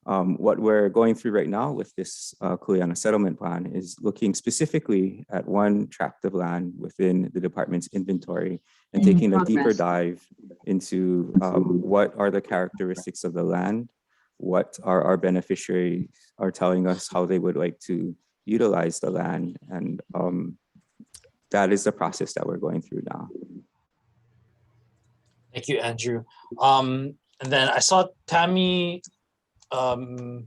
What we're going through right now with this Kuleana settlement plan is looking specifically at one tract of land within the department's inventory and taking a deeper dive into what are the characteristics of the land, what are our beneficiaries are telling us how they would like to utilize the land, and that is the process that we're going through now. Thank you, Andrew. And then I saw Tammy. Oh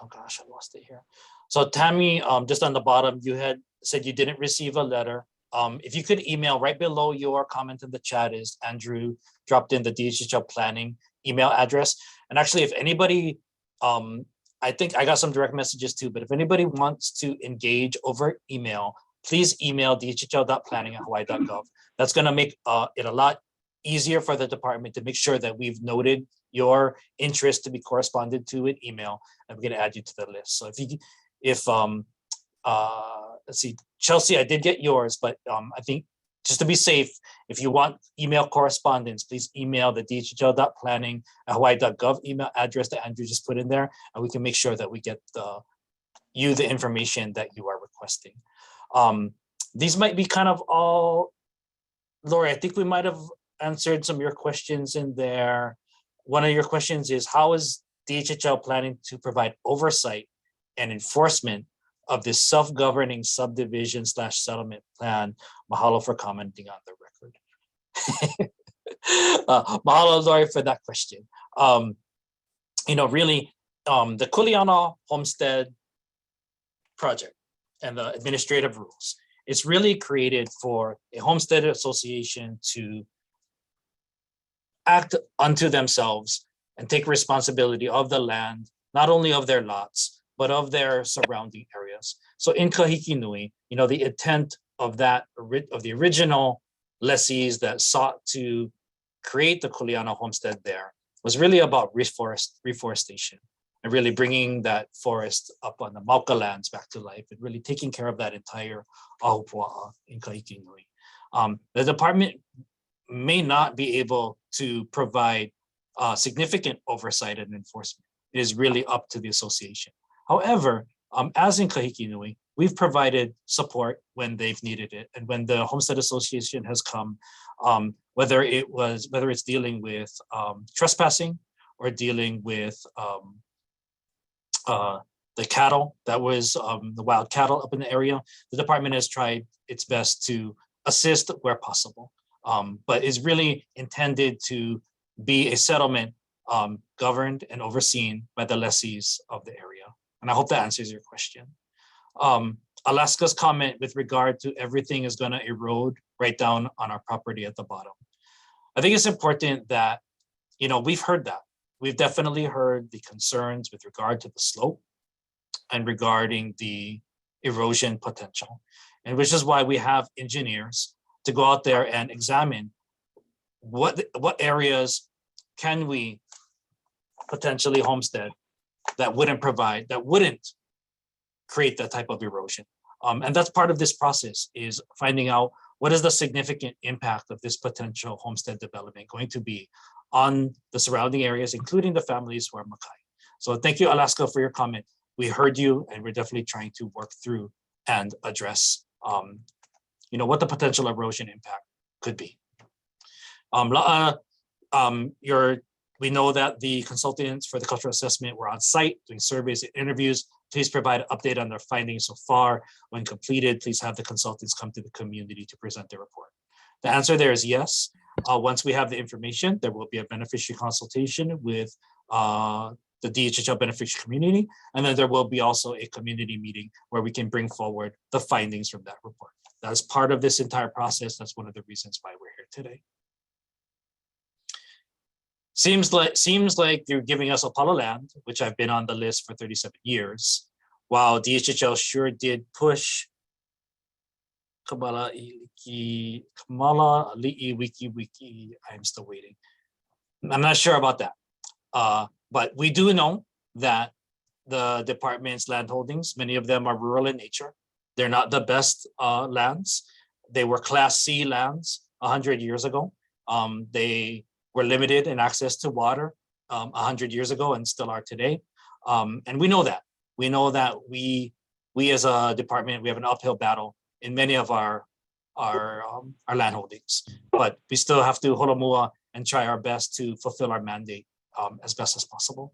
gosh, I lost it here. So Tammy, just on the bottom, you had said you didn't receive a letter. If you could email, right below your comment in the chat is Andrew dropped in the DHHL planning email address. And actually, if anybody, I think I got some direct messages too, but if anybody wants to engage over email, please email dhl.planning@hawaii.gov. That's going to make it a lot easier for the department to make sure that we've noted your interest to be corresponded to in email, and we're going to add you to the list. So let's see, Chelsea, I did get yours, but I think just to be safe, if you want email correspondence, please email the dhl.planning@hawaii.gov email address that Andrew just put in there, and we can make sure that we get you the information that you are requesting. These might be kind of all, Lori, I think we might have answered some of your questions in there. One of your questions is, how is DHHL planning to provide oversight and enforcement of this self-governing subdivision/settlement plan? Mahalo for commenting on the record. Mahalo, Lori, for that question. really the Kuleana Homestead project and the administrative rules. It's really created for a homestead association to act unto themselves and take responsibility of the land, not only of their lots, but of their surrounding areas. So in Kahiki Nui, the intent of the original lessees that sought to create the Kuleana Homestead there was really about reforestation and really bringing that forest up on the Mauka lands back to life and really taking care of that entire ahupua'a in Kahiki Nui. The department may not be able to provide significant oversight and enforcement. It is really up to the association. However, as in Kahiki Nui, we've provided support when they've needed it, and when the Homestead Association has come, whether it's dealing with trespassing or dealing with the cattle that was the wild cattle up in the area, the department has tried its best to assist where possible, but is really intended to be a settlement governed and overseen by the lessees of the area. And I hope that answers your question. Alaska's comment with regard to everything is going to erode right down on our property at the bottom. I think it's important that, we've heard that. We've definitely heard the concerns with regard to the slope and regarding the erosion potential, and which is why we have engineers to go out there and examine what areas can we potentially homestead that wouldn't create that type of erosion. And that's part of this process, is finding out what is the significant impact of this potential homestead development going to be on the surrounding areas, including the families who are Makai. So thank you, Alaska, for your comment. We heard you, and we're definitely trying to work through and address what the potential erosion impact could be. We know that the consultants for the cultural assessment were on site doing surveys and interviews. Please provide an update on their findings so far. When completed, please have the consultants come to the community to present their report. The answer there is yes. Once we have the information, there will be a beneficiary consultation with the DHHL beneficiary community, and then there will be also a community meeting where we can bring forward the findings from that report. That is part of this entire process. That's one of the reasons why we're here today. Seems like you're giving us Apollo land, which I've been on the list for 37 years, while DHHL sure did push Kamala Ali'i Wiki. I'm still waiting. I'm not sure about that. But we do know that the department's land holdings, many of them are rural in nature. They're not the best lands. They were Class C lands 100 years ago. They were limited in access to water 100 years ago and still are today. And we know that. We know that we as a department, we have an uphill battle in many of our land holdings, but we still have to holomua and try our best to fulfill our mandate as best as possible.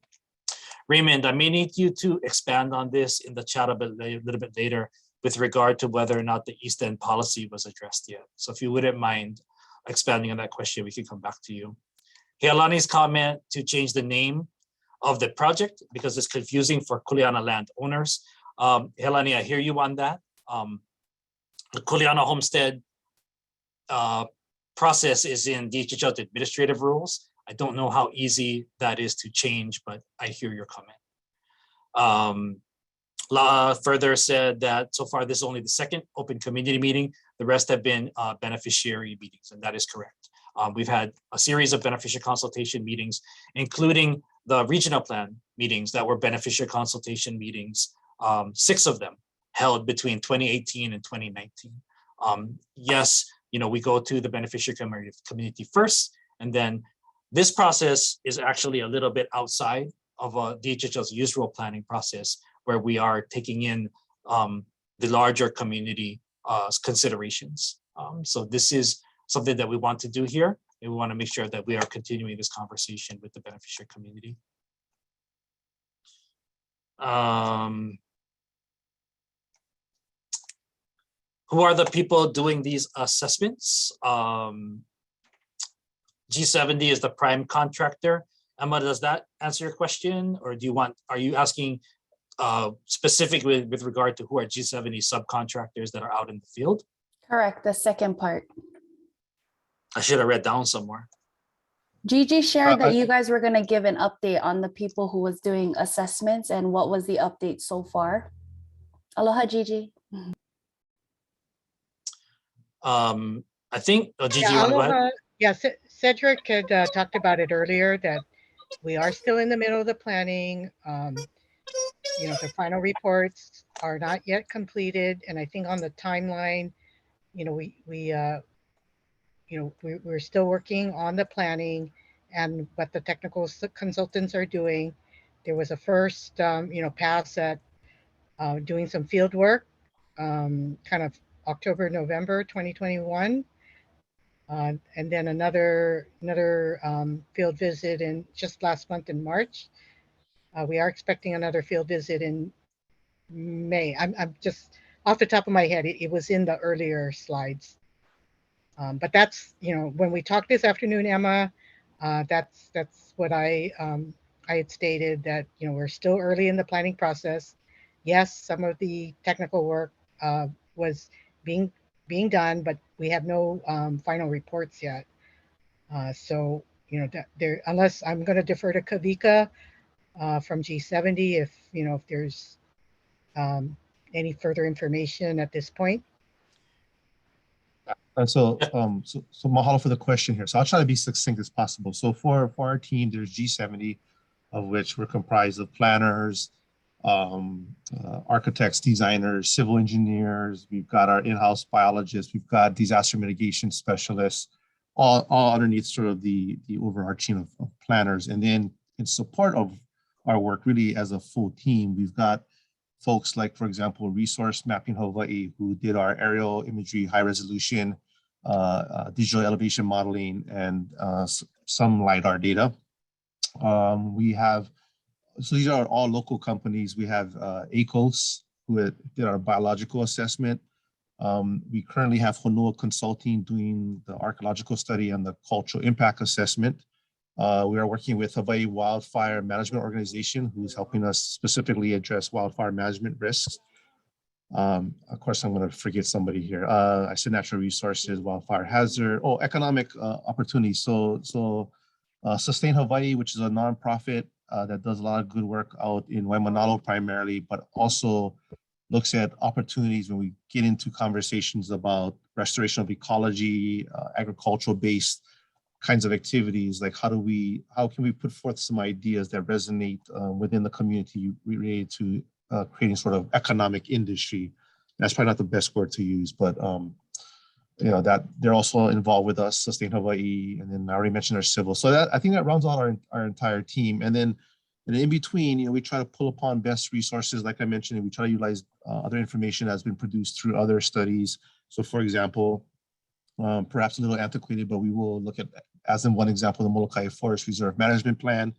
Raymond, I may need you to expand on this in the chat a little bit later with regard to whether or not the East End policy was addressed yet. So if you wouldn't mind expanding on that question, we can come back to you. Healani's comment to change the name of the project because it's confusing for Kuleana land owners. Healani, I hear you on that. The Kuleana Homestead process is in DHHL administrative rules. I don't know how easy that is to change, but I hear your comment. La further said that so far this is only the second open community meeting. The rest have been beneficiary meetings, and that is correct. We've had a series of beneficiary consultation meetings, including the regional plan meetings that were beneficiary consultation meetings, 6 of them held between 2018 and 2019. Yes, we go to the beneficiary community first, and then this process is actually a little bit outside of DHHL's usual planning process, where we are taking in the larger community considerations. So this is something that we want to do here, and we want to make sure that we are continuing this conversation with the beneficiary community. Who are the people doing these assessments? G70 is the prime contractor. Emma, does that answer your question, or are you asking specifically with regard to who are G70 subcontractors that are out in the field? Correct, the second part. I should have read down somewhere. Gigi shared that I- you guys were gonna give an update on the people who was doing assessments and what was the update so far. Aloha, Gigi. I think, Gigi, Yeah, you want to go ahead? aloha. Yeah, Cedric had talked about it earlier that we are still in the middle of the planning. You know, the final reports are not yet completed, and I think on the timeline, you know, we're still working on the planning and what the technical consultants are doing. There was a first, you know, pass at doing some field work, kind of October, November 2021. And then another field visit in just last month in March. We are expecting another field visit in May. I'm just off the top of my head. It was in the earlier slides. But that's, you know, when we talked this afternoon, Emma, that's what I had stated, that, you know, we're still early in the planning process. Yes, some of the technical work was being done, but we have no final reports yet. So, you know, that there, unless I'm going to defer to Kavika from G70 if, you know, if there's any further information at this point. And so mahalo for the question here. So I'll try to be succinct as possible. So for our team, there's G70, of which we're comprised of planners, architects, designers, civil engineers. We've got our in-house biologists. We've got disaster mitigation specialists, all underneath sort of the overarching of planners. And then in support of our work, really as a full team, we've got folks like, for example, Resource Mapping Hawaii, who did our aerial imagery, high resolution, digital elevation modeling, and some LiDAR data. We have, so these are all local companies. We have ACOS, who did our biological assessment. We currently have Honua Consulting doing the archaeological study and the cultural impact assessment. We are working with Hawaii Wildfire Management Organization, who's helping us specifically address wildfire management risks. Of course, I'm going to forget somebody here. I said natural resources, wildfire hazard, economic opportunities. So Sustain Hawaii, which is a nonprofit that does a lot of good work out in Waimanalo primarily, but also looks at opportunities when we get into conversations about restoration of ecology, agricultural-based kinds of activities. Like how can we put forth some ideas that resonate within the community related to creating sort of economic industry. That's probably not the best word to use, but you know, that they're also involved with us, Sustain Hawaii, and then I already mentioned our civil. So that, I think that rounds out our entire team. And then in between, you know, we try to pull upon best resources, like I mentioned, and we try to utilize other information that's been produced through other studies. So for example, perhaps a little antiquated, but we will look at, as in one example, the Molokai Forest Reserve Management Plan,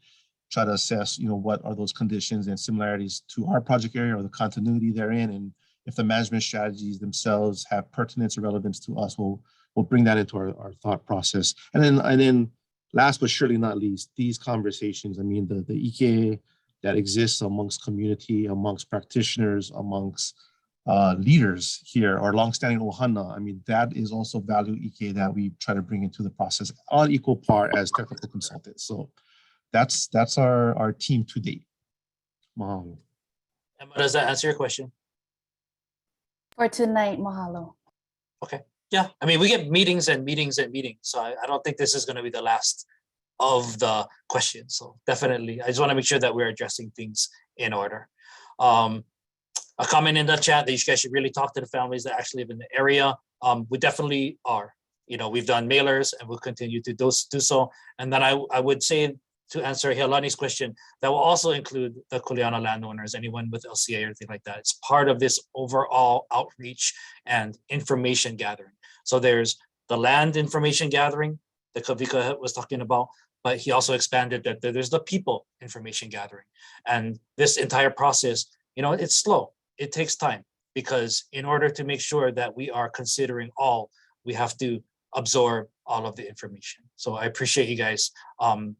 try to assess, you know, what are those conditions and similarities to our project area or the continuity therein. And if the management strategies themselves have pertinence or relevance to us, we'll bring that into our thought process. And then last but surely not least, these conversations, I mean, the ike that exists amongst community, amongst practitioners, amongst leaders here, or longstanding ohana, I mean, that is also value ike that we try to bring into the process on equal par as technical consultants. So that's our team to date. Mahalo. Emma, does that answer your question? For tonight, mahalo. Okay. Yeah. I mean, we get meetings and meetings and meetings. So I don't think this is going to be the last of the questions. So definitely, I just want to make sure that we're addressing things in order. A comment in the chat that you guys should really talk to the families that actually live in the area. We definitely are. You know, we've done mailers and we'll continue to do so. And then I would say, to answer Helani's question, that will also include the Kuleana landowners, anyone with LCA or anything like that. It's part of this overall outreach and information gathering. So there's the land information gathering that Kavika was talking about, but he also expanded that there's the people information gathering. And this entire process, you know, it's slow. It takes time, because in order to make sure that we are considering all, we have to absorb all of the information. So I appreciate you guys.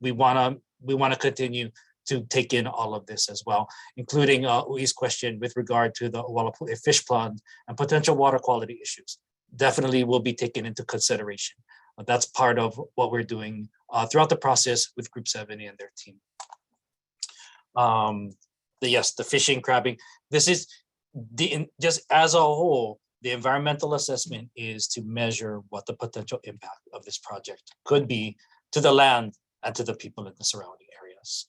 We want to we want to continue to take in all of this as well, including Ui's question with regard to the Ualapu fish pond and potential water quality issues. Definitely will be taken into consideration. That's part of what we're doing throughout the process with Group 70 and their team. The fishing, crabbing. This is just as a whole, the environmental assessment is to measure what the potential impact of this project could be to the land and to the people in the surrounding areas.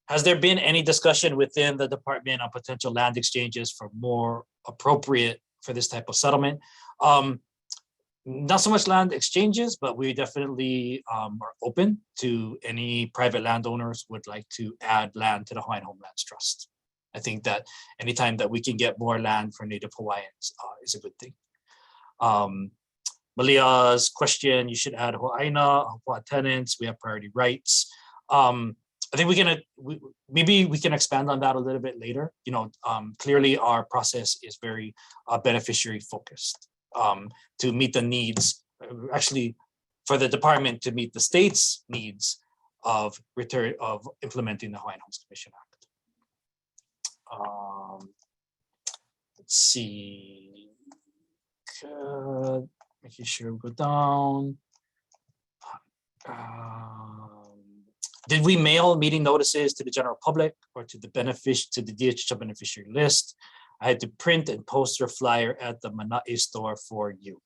Has there been any discussion within the department on potential land exchanges for more appropriate for this type of settlement? Not so much land exchanges, but we definitely are open to any private landowners would like to add land to the Hawaiian Homelands Trust. I think that anytime that we can get more land for Native Hawaiians is a good thing. Malia's question, you should add Hawaiiana, Hawaii tenants, we have priority rights. I think maybe we can expand on that a little bit later. Clearly our process is very beneficiary focused to meet the needs, actually for the department to meet the state's needs of implementing the Hawaiian Homes Commission Act. Let's see, making sure we go down. Did we mail meeting notices to the general public or to the DHHL beneficiary list? I had to print and post your flyer at the Mana'i store for you.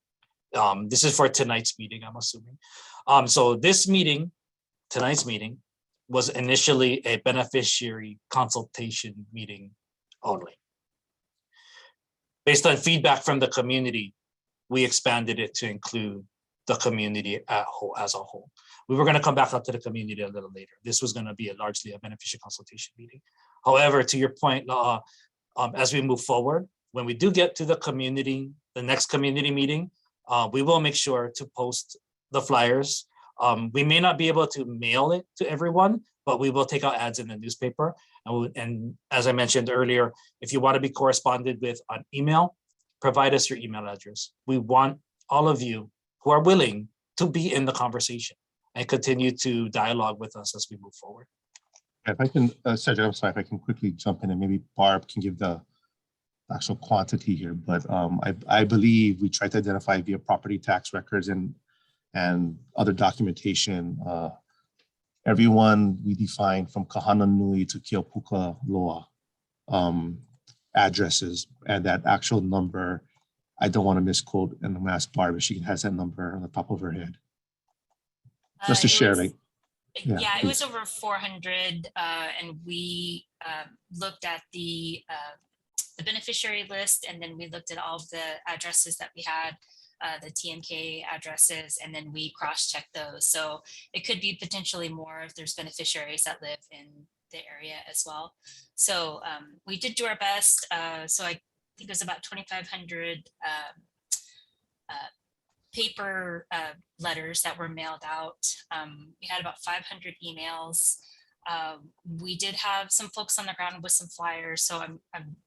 This is for tonight's meeting, I'm assuming. So this meeting, tonight's meeting, was initially a beneficiary consultation meeting only. Based on feedback from the community, we expanded it to include the community as a whole. We were going to come back up to the community a little later. This was going to be largely a beneficiary consultation meeting. However, to your point, as we move forward, when we do get to the next community meeting, we will make sure to post the flyers. We may not be able to mail it to everyone, but we will take out ads in the newspaper. And as I mentioned earlier, if you want to be corresponded with on email, provide us your email address. We want all of you who are willing to be in the conversation and continue to dialogue with us as we move forward. If I can, Cedric, I'm sorry, if I can quickly jump in and maybe Barb can give the actual quantity here, but I believe we tried to identify via property tax records and other documentation, everyone we defined from Kahana Nui to Keopuka Loa addresses, and that actual number, I don't want to misquote, and I'm gonna ask Barb if she has that number on the top of her head. Just to share, like, yeah, it was over 400, and we looked at the beneficiary list, and then we looked at all of the addresses that we had, the TMK addresses, and then we cross-checked those. So it could be potentially more if there's beneficiaries that live in the area as well. So we did do our best. So I think it was about 2,500 paper letters that were mailed out. We had about 500 emails. We did have some folks on the ground with some flyers, so I'm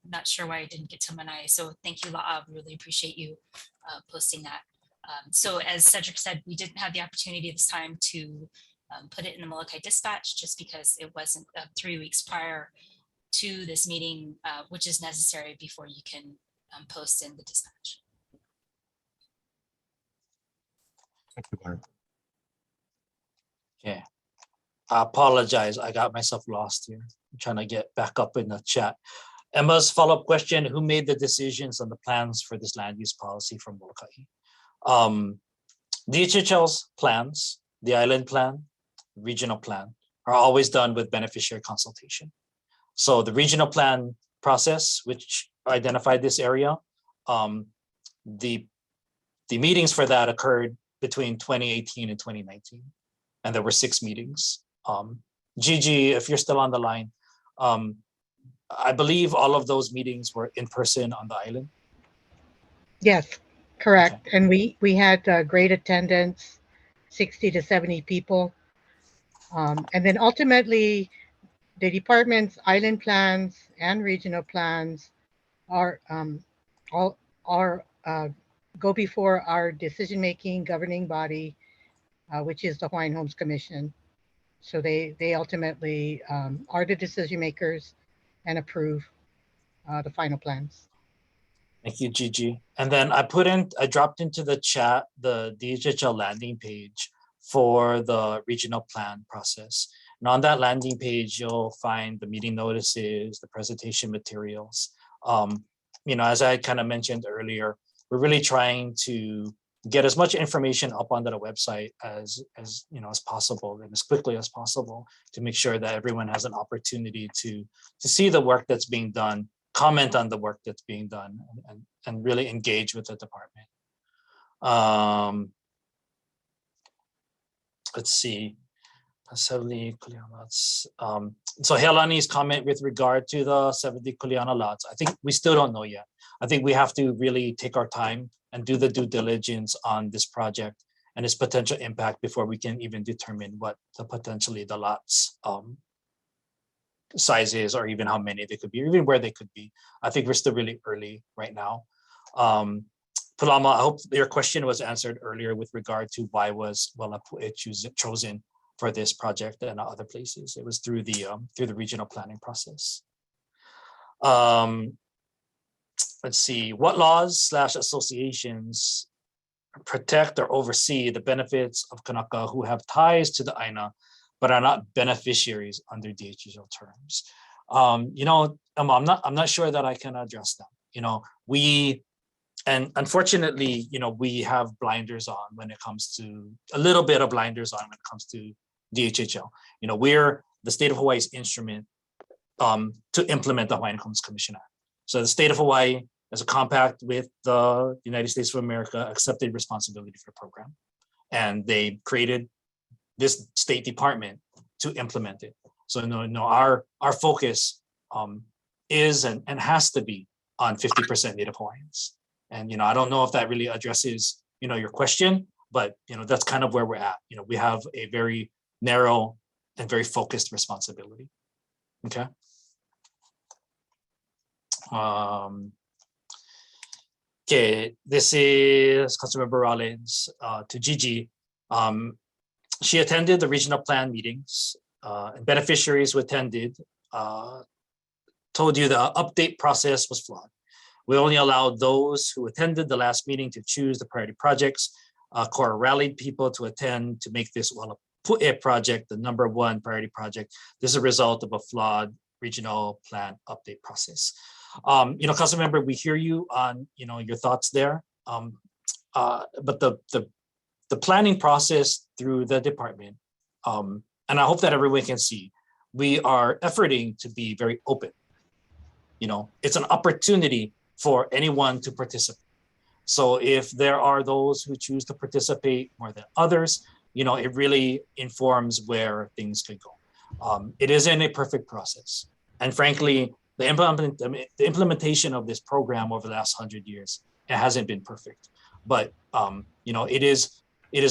not sure why I didn't get to Mana'i. So thank you, La'a. Really appreciate you posting that. So as Cedric said, we didn't have the opportunity this time to put it in the Molokai Dispatch just because it wasn't 3 weeks prior to this meeting, which is necessary before you can post in the dispatch. thank you, Barb. Okay. I apologize. I got myself lost here. I'm trying to get back up in the chat. Emma's follow-up question, who made the decisions on the plans for this land use policy from Molokai? DHHL's plans, the island plan, regional plan, are always done with beneficiary consultation. So the regional plan process, which identified this area, the meetings for that occurred between 2018 and 2019. And there were 6 meetings. Gigi, if you're still on the line, I believe all of those meetings were in person on the island. Yes, correct. Okay. And we had great attendance, 60 to 70 people. And then ultimately, the department's island plans and regional plans are go before our decision-making governing body, which is the Hawaiian Homes Commission. So they ultimately are the decision makers and approve the final plans. Thank you, Gigi. And then I dropped into the chat the DHHL landing page for the regional plan process. And on that landing page, you'll find the meeting notices, the presentation materials. As I kind of mentioned earlier, we're really trying to get as much information up onto the website as possible and as quickly as possible to make sure that everyone has an opportunity to see the work that's being done, comment on the work that's being done, and really engage with the department. Let's see. So Helani's comment with regard to the 70 Kuleana lots, I think we still don't know yet. I think we have to really take our time and do the due diligence on this project and its potential impact before we can even determine what potentially the lots size is, or even how many they could be, or even where they could be. I think we're still really early right now. Palama, I hope your question was answered earlier with regard to why was Ualapu chosen for this project and other places. It was through the regional planning process. Let's see, what laws/associations protect or oversee the benefits of Kanaka who have ties to the Aina but are not beneficiaries under DHHL terms? I'm not sure that I can address that. And unfortunately, we have blinders on when it comes to a little bit of blinders on when it comes to DHHL. We're the state of Hawaii's instrument to implement the Hawaiian Homes Commission Act. So the state of Hawaii, as a compact with the United States of America, accepted responsibility for the program. And they created this state department to implement it. So our focus is and has to be on 50% Native Hawaiians. And I don't know if that really addresses your question, but that's kind of where we're at. We have a very narrow and very focused responsibility. Okay. Okay, this is Councilmember Rollins to Gigi. She attended the regional plan meetings, and beneficiaries who attended told you the update process was flawed. We only allowed those who attended the last meeting to choose the priority projects. CORE rallied people to attend to make this Ualapu project the #1 priority project. This is a result of a flawed regional plan update process. Councilmember, we hear you on your thoughts there. But the planning process through the department, and I hope that everyone can see, we are efforting to be very open. It's an opportunity for anyone to participate. So if there are those who choose to participate more than others, it really informs where things could go. It isn't a perfect process. And frankly, the implementation of this program over the last 100 years, it hasn't been perfect. But it is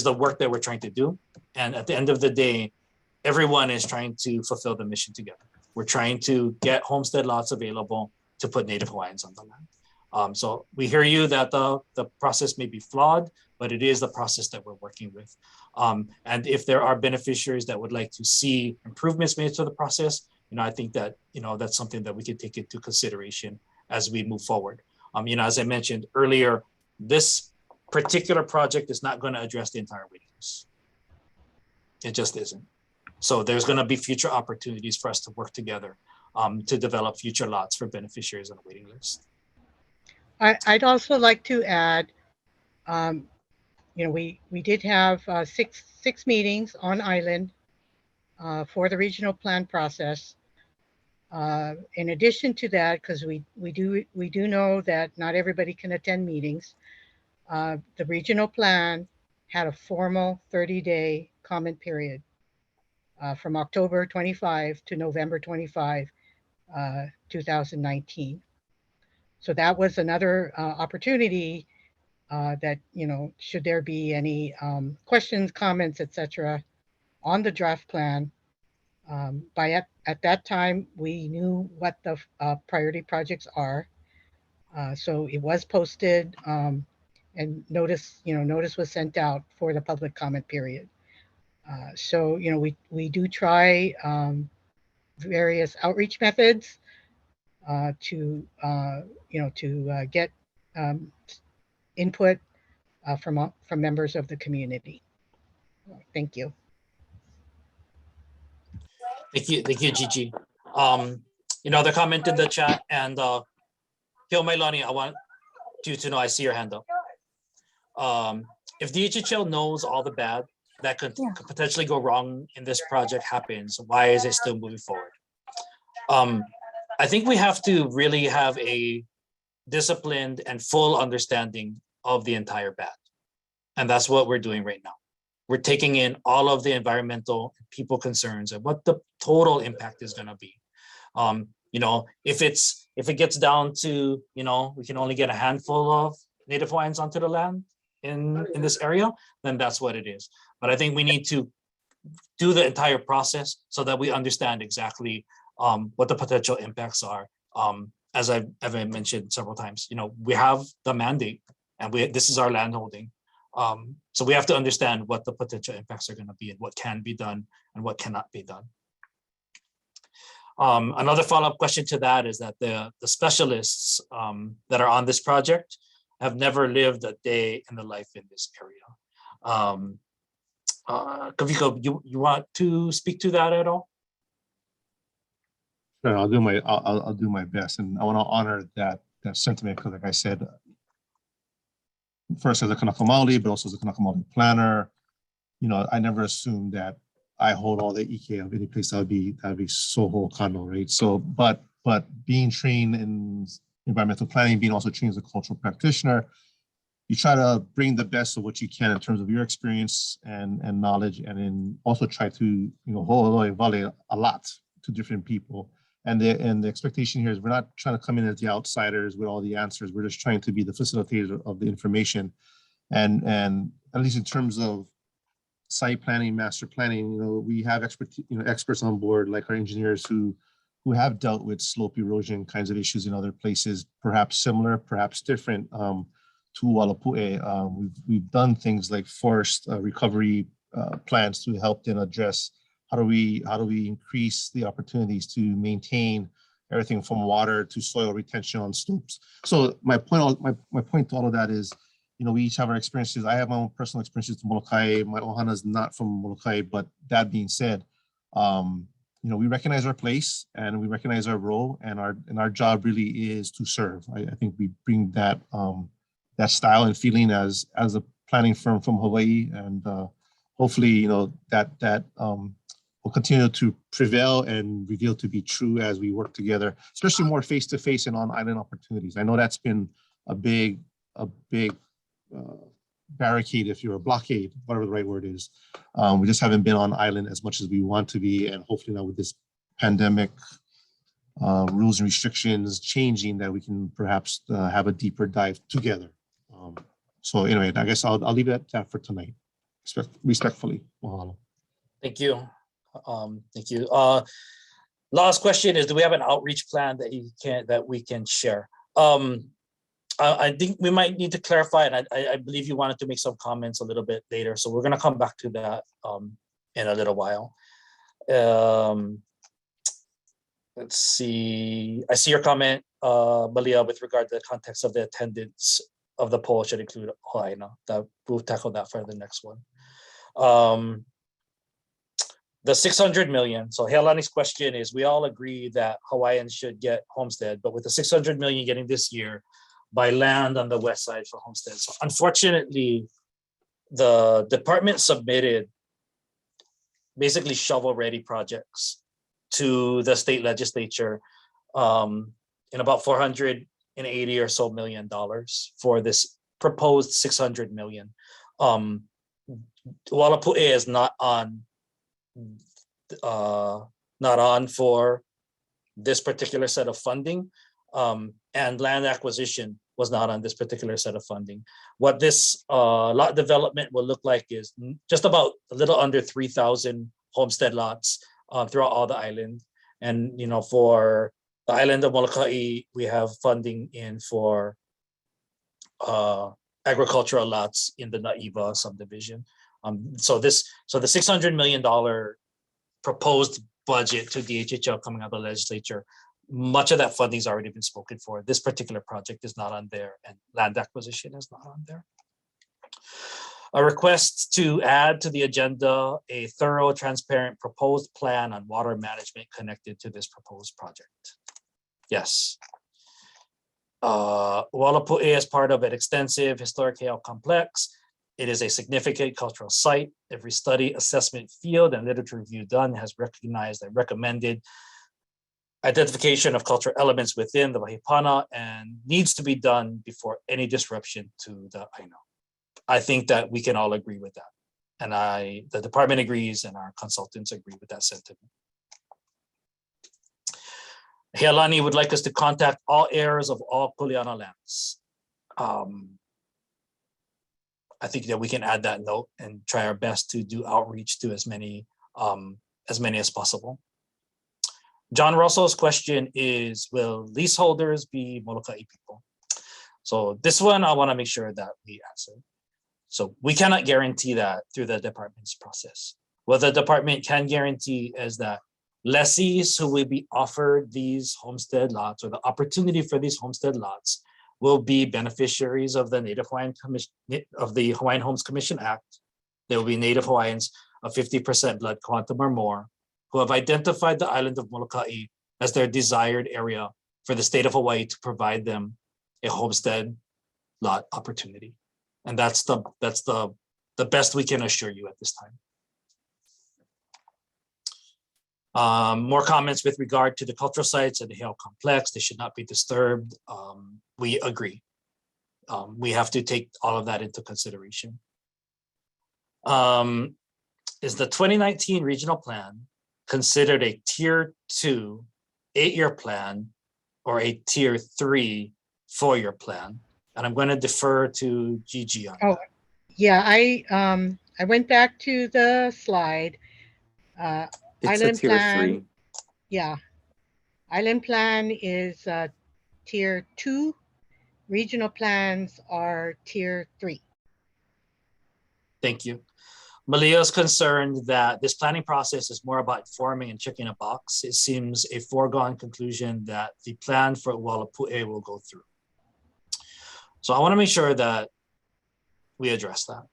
the work that we're trying to do. And at the end of the day, everyone is trying to fulfill the mission together. We're trying to get homestead lots available to put Native Hawaiians on the land. So we hear you that the process may be flawed, but it is the process that we're working with. And if there are beneficiaries that would like to see improvements made to the process, I think that that's something that we could take into consideration as we move forward. As I mentioned earlier, this particular project is not going to address the entire waiting list. It just isn't. So there's going to be future opportunities for us to work together to develop future lots for beneficiaries on the waiting list. I'd also like to add, we did have six meetings on island for the regional plan process. In addition to that, because we do know that not everybody can attend meetings, the regional plan had a formal 30-day comment period from October 25 to November 25, 2019. So that was another opportunity that, should there be any questions, comments, etc., on the draft plan, at that time, we knew what the priority projects are. So it was posted and notice was sent out for the public comment period. So, we do try various outreach methods to get input from members of the community. Thank you. Thank you, Gigi. The comment in the chat, and Kyo Mailani, I want you to know I see your hand up. If DHHL knows all the bad that could potentially go wrong in this project happens, why is it still moving forward? I think we have to really have a disciplined and full understanding of the entire bad. And that's what we're doing right now. We're taking in all of the environmental and people concerns and what the total impact is going to be. If it gets down to, we can only get a handful of Native Hawaiians onto the land in this area, then that's what it is. But I think we need to do the entire process so that we understand exactly what the potential impacts are. As I've mentioned several times, we have the mandate and this is our land holding. So we have to understand what the potential impacts are going to be and what can be done and what cannot be done. Another follow-up question to that is that the specialists that are on this project have never lived a day in the life in this area. Kaviko, you want to speak to that at all? Sure, I'll do my best, and I want to honor that sentiment because, like I said, first as a Kanaka Maoli, but also as a Kanaka Maoli planner, I never assumed that I hold all the EK of any place that'd be Soho Kano, right? So, but being trained in environmental planning, being also trained as a cultural practitioner, you try to bring the best of what you can in terms of your experience and knowledge, and then also try to ho'oloi a lot to different people. And the expectation here is we're not trying to come in as the outsiders with all the answers. We're just trying to be the facilitator of the information, and at least in terms of site planning, master planning, we have experts on board, like our engineers who have dealt with slope erosion kinds of issues in other places, perhaps similar, perhaps different to Ualapu. We've done things like forest recovery plans to help them address how do we increase the opportunities to maintain everything from water to soil retention on slopes. So my point to all of that is, we each have our experiences. I have my own personal experiences to Molokai. My ohana is not from Molokai, but that being said, we recognize our place and we recognize our role, and our job really is to serve. I think we bring that style and feeling as a planning firm from Hawaii, and hopefully, that will continue to prevail and reveal to be true as we work together, especially more face-to-face and on-island opportunities. I know that's been a big barricade, if you're a blockade, whatever the right word is. We just haven't been on island as much as we want to be, and hopefully now with this pandemic rules and restrictions changing, that we can perhaps have a deeper dive together. So anyway, I guess I'll leave it at that for tonight. Respectfully. Mahalo. Thank you. Thank you. Last question is, do we have an outreach plan that we can share? I think we might need to clarify, and I believe you wanted to make some comments a little bit later, so we're going to come back to that in a little while. Let's see. I see your comment, Malia, with regard to the context of the attendance of the poll should include Hawaii. We'll tackle that for the next one. The 600 million. So Healani's question is, we all agree that Hawaiians should get homestead, but with the 600 million getting this year, by land on the west side for homestead. So unfortunately, the department submitted basically shovel-ready projects to the state legislature in about $480 or so million for this proposed 600 million. Ualapu is not on for this particular set of funding, and land acquisition was not on this particular set of funding. What this lot development will look like is just about a little under 3,000 homestead lots throughout all the island. And for the island of Molokai, we have funding in for agricultural lots in the Naiva subdivision. So the $600 million proposed budget to DHHL coming out of the legislature, much of that funding has already been spoken for. This particular project is not on there, and land acquisition is not on there. A request to add to the agenda a thorough, transparent proposed plan on water management connected to this proposed project. Yes. Ualapu is part of an extensive historic hail complex. It is a significant cultural site. Every study, assessment, field, and literature review done has recognized and recommended identification of cultural elements within the Wahipana and needs to be done before any disruption to the Aino. I think that we can all agree with that. And the department agrees and our consultants agree with that sentiment. Healani would like us to contact all heirs of all Kuleana lands. I think that we can add that note and try our best to do outreach to as many as possible. John Russell's question is, will leaseholders be Molokai people? So this one, I want to make sure that we answer. So we cannot guarantee that through the department's process. What the department can guarantee is that lessees who will be offered these homestead lots or the opportunity for these homestead lots will be beneficiaries of the Native Hawaiian Commission of the Hawaiian Homes Commission Act. There will be Native Hawaiians of 50% blood quantum or more who have identified the island of Molokai as their desired area for the state of Hawaii to provide them a homestead lot opportunity. And that's the best we can assure you at this time. More comments with regard to the cultural sites and the Hale complex. They should not be disturbed. We agree. We have to take all of that into consideration. Is the 2019 regional plan considered a tier 2 8-year plan or a tier 3 4-year plan? And I'm going to defer to Gigi on that. Yeah, I went back to the slide. It's Island a tier plan, 3. yeah. Island plan is tier 2. Regional plans are tier 3. Thank you. Malia's concerned that this planning process is more about informing and checking a box. It seems a foregone conclusion that the plan for Ualapu will go through. So I want to make sure that we address that.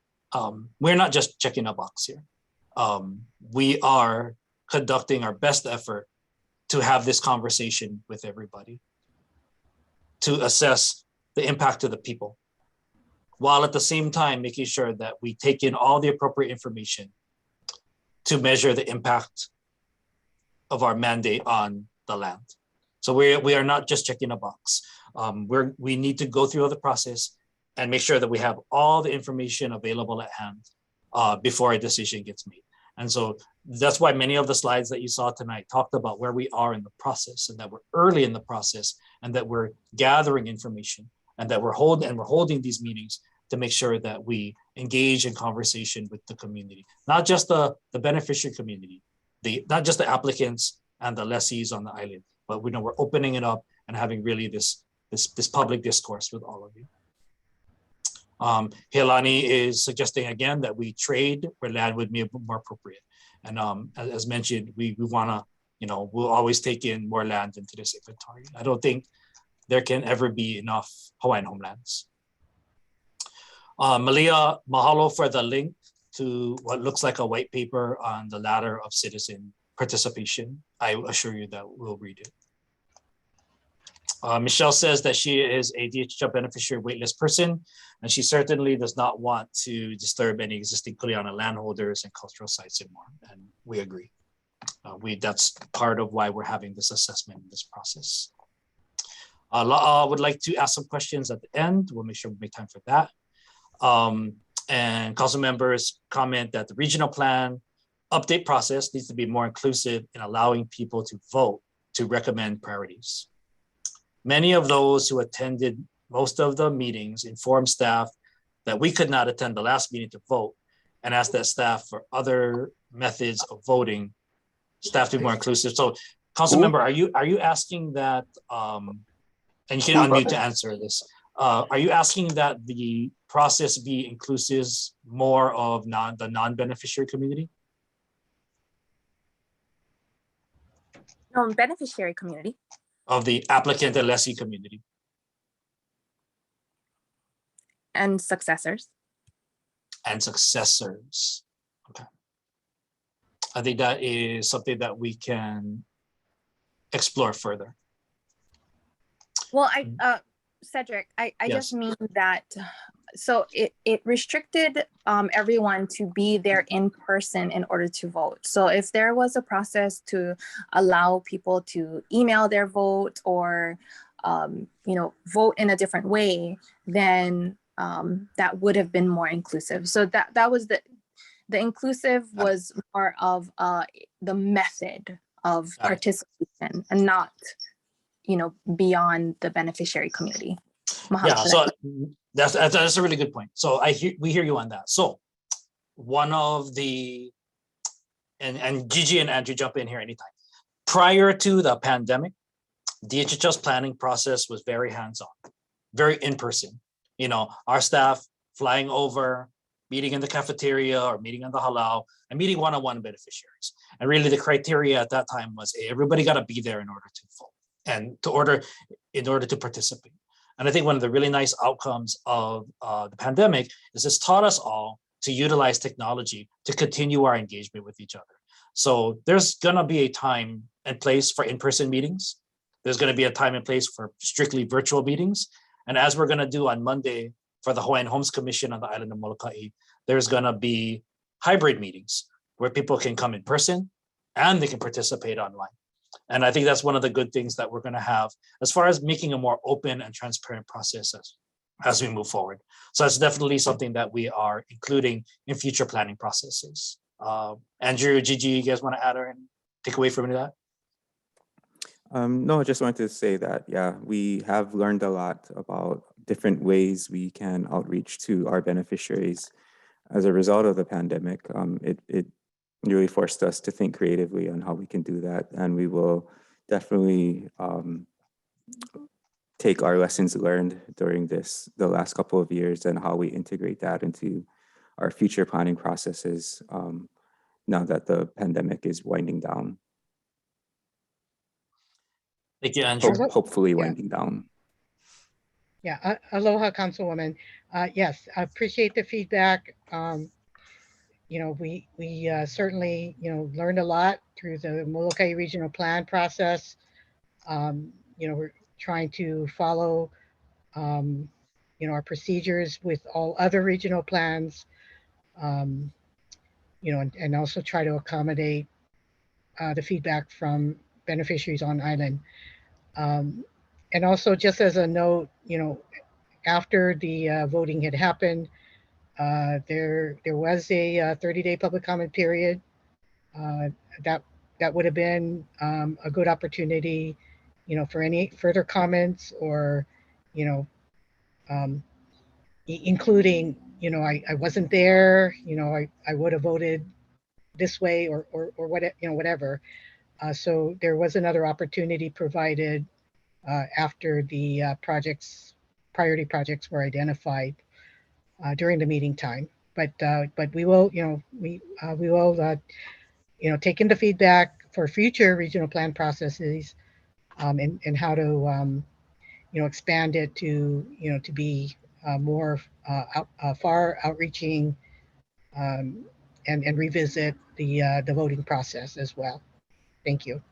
We're not just checking a box here. We are conducting our best effort to have this conversation with everybody, to assess the impact of the people, while at the same time making sure that we take in all the appropriate information to measure the impact of our mandate on the land. So we are not just checking a box. We need to go through the process and make sure that we have all the information available at hand before a decision gets made. And so that's why many of the slides that you saw tonight talked about where we are in the process and that we're early in the process and that we're gathering information and that we're holding these meetings to make sure that we engage in conversation with the community, not just the beneficiary community, not just the applicants and the lessees on the island, but we know we're opening it up and having really this public discourse with all of you. Heilani is suggesting again that we trade where land would be more appropriate. And as mentioned, we wanna, we'll always take in more land into this inventory. I don't think there can ever be enough Hawaiian homelands. Malia, mahalo for the link to what looks like a white paper on the ladder of citizen participation. I assure you that we'll read it. Michelle says that she is a DHHL beneficiary waitlist person, and she certainly does not want to disturb any existing Kuleana landholders and cultural sites anymore, and we agree. That's part of why we're having this assessment in this process. La'a would like to ask some questions at the end. We'll make sure we make time for that. And council members comment that the regional plan update process needs to be more inclusive in allowing people to vote to recommend priorities. Many of those who attended most of the meetings informed staff that we could not attend the last meeting to vote and asked that staff for other methods of voting, staff to be more inclusive. So council member, are you asking that, and you can unmute to answer this. Are you asking that the process be inclusive more of the non-beneficiary community? No, beneficiary community. Of the applicant and lessee community? And successors. And successors. Okay. I think that is something that we can explore further. Well, Cedric, I Yes. just mean that, so it restricted everyone to be there in person in order to vote. So if there was a process to allow people to email their vote or, vote in a different way, then that would have been more inclusive. So that was the inclusive was more of the method of participation and not, beyond the beneficiary community. Yeah, so that's a really good point. So we hear you on that. So one of the, and Gigi and Andrew jump in here anytime. Prior to the pandemic, DHHL's planning process was very hands-on, very in-person. Our staff flying over, meeting in the cafeteria or meeting in the halal, and meeting one-on-one beneficiaries. And really the criteria at that time was everybody got to be there in order to vote and in order to participate. And I think one of the really nice outcomes of the pandemic is it's taught us all to utilize technology to continue our engagement with each other. So there's gonna be a time and place for in-person meetings. There's gonna be a time and place for strictly virtual meetings. And as we're gonna do on Monday for the Hawaiian Homes Commission on the island of Molokai, there's gonna be hybrid meetings where people can come in person and they can participate online. And I think that's one of the good things that we're going to have as far as making a more open and transparent process as we move forward. So that's definitely something that we are including in future planning processes. Andrew, Gigi, you guys want to add or take away from that? No, I just wanted to say that, yeah, we have learned a lot about different ways we can outreach to our beneficiaries as a result of the pandemic. It really forced us to think creatively on how we can do that. And we will definitely take our lessons learned during the last couple of years and how we integrate that into our future planning processes now that the pandemic is winding down. Thank you, Andrew. Hopefully winding down. Yeah, aloha, Councilwoman. Yes, I appreciate the feedback. We certainly, learned a lot through the Molokai Regional Plan process. We're trying to follow, our procedures with all other regional plans, and also try to accommodate the feedback from beneficiaries on island. And also just as a note, after the voting had happened, there was a 30-day public comment period. That would have been a good opportunity, for any further comments or, including, I wasn't there, I would have voted this way or what, whatever. So there was another opportunity provided after the priority projects were identified during the meeting time. But we will, we will, take into feedback for future regional plan processes and how to, expand it to, to be more far outreaching and revisit the voting process as well. Thank you.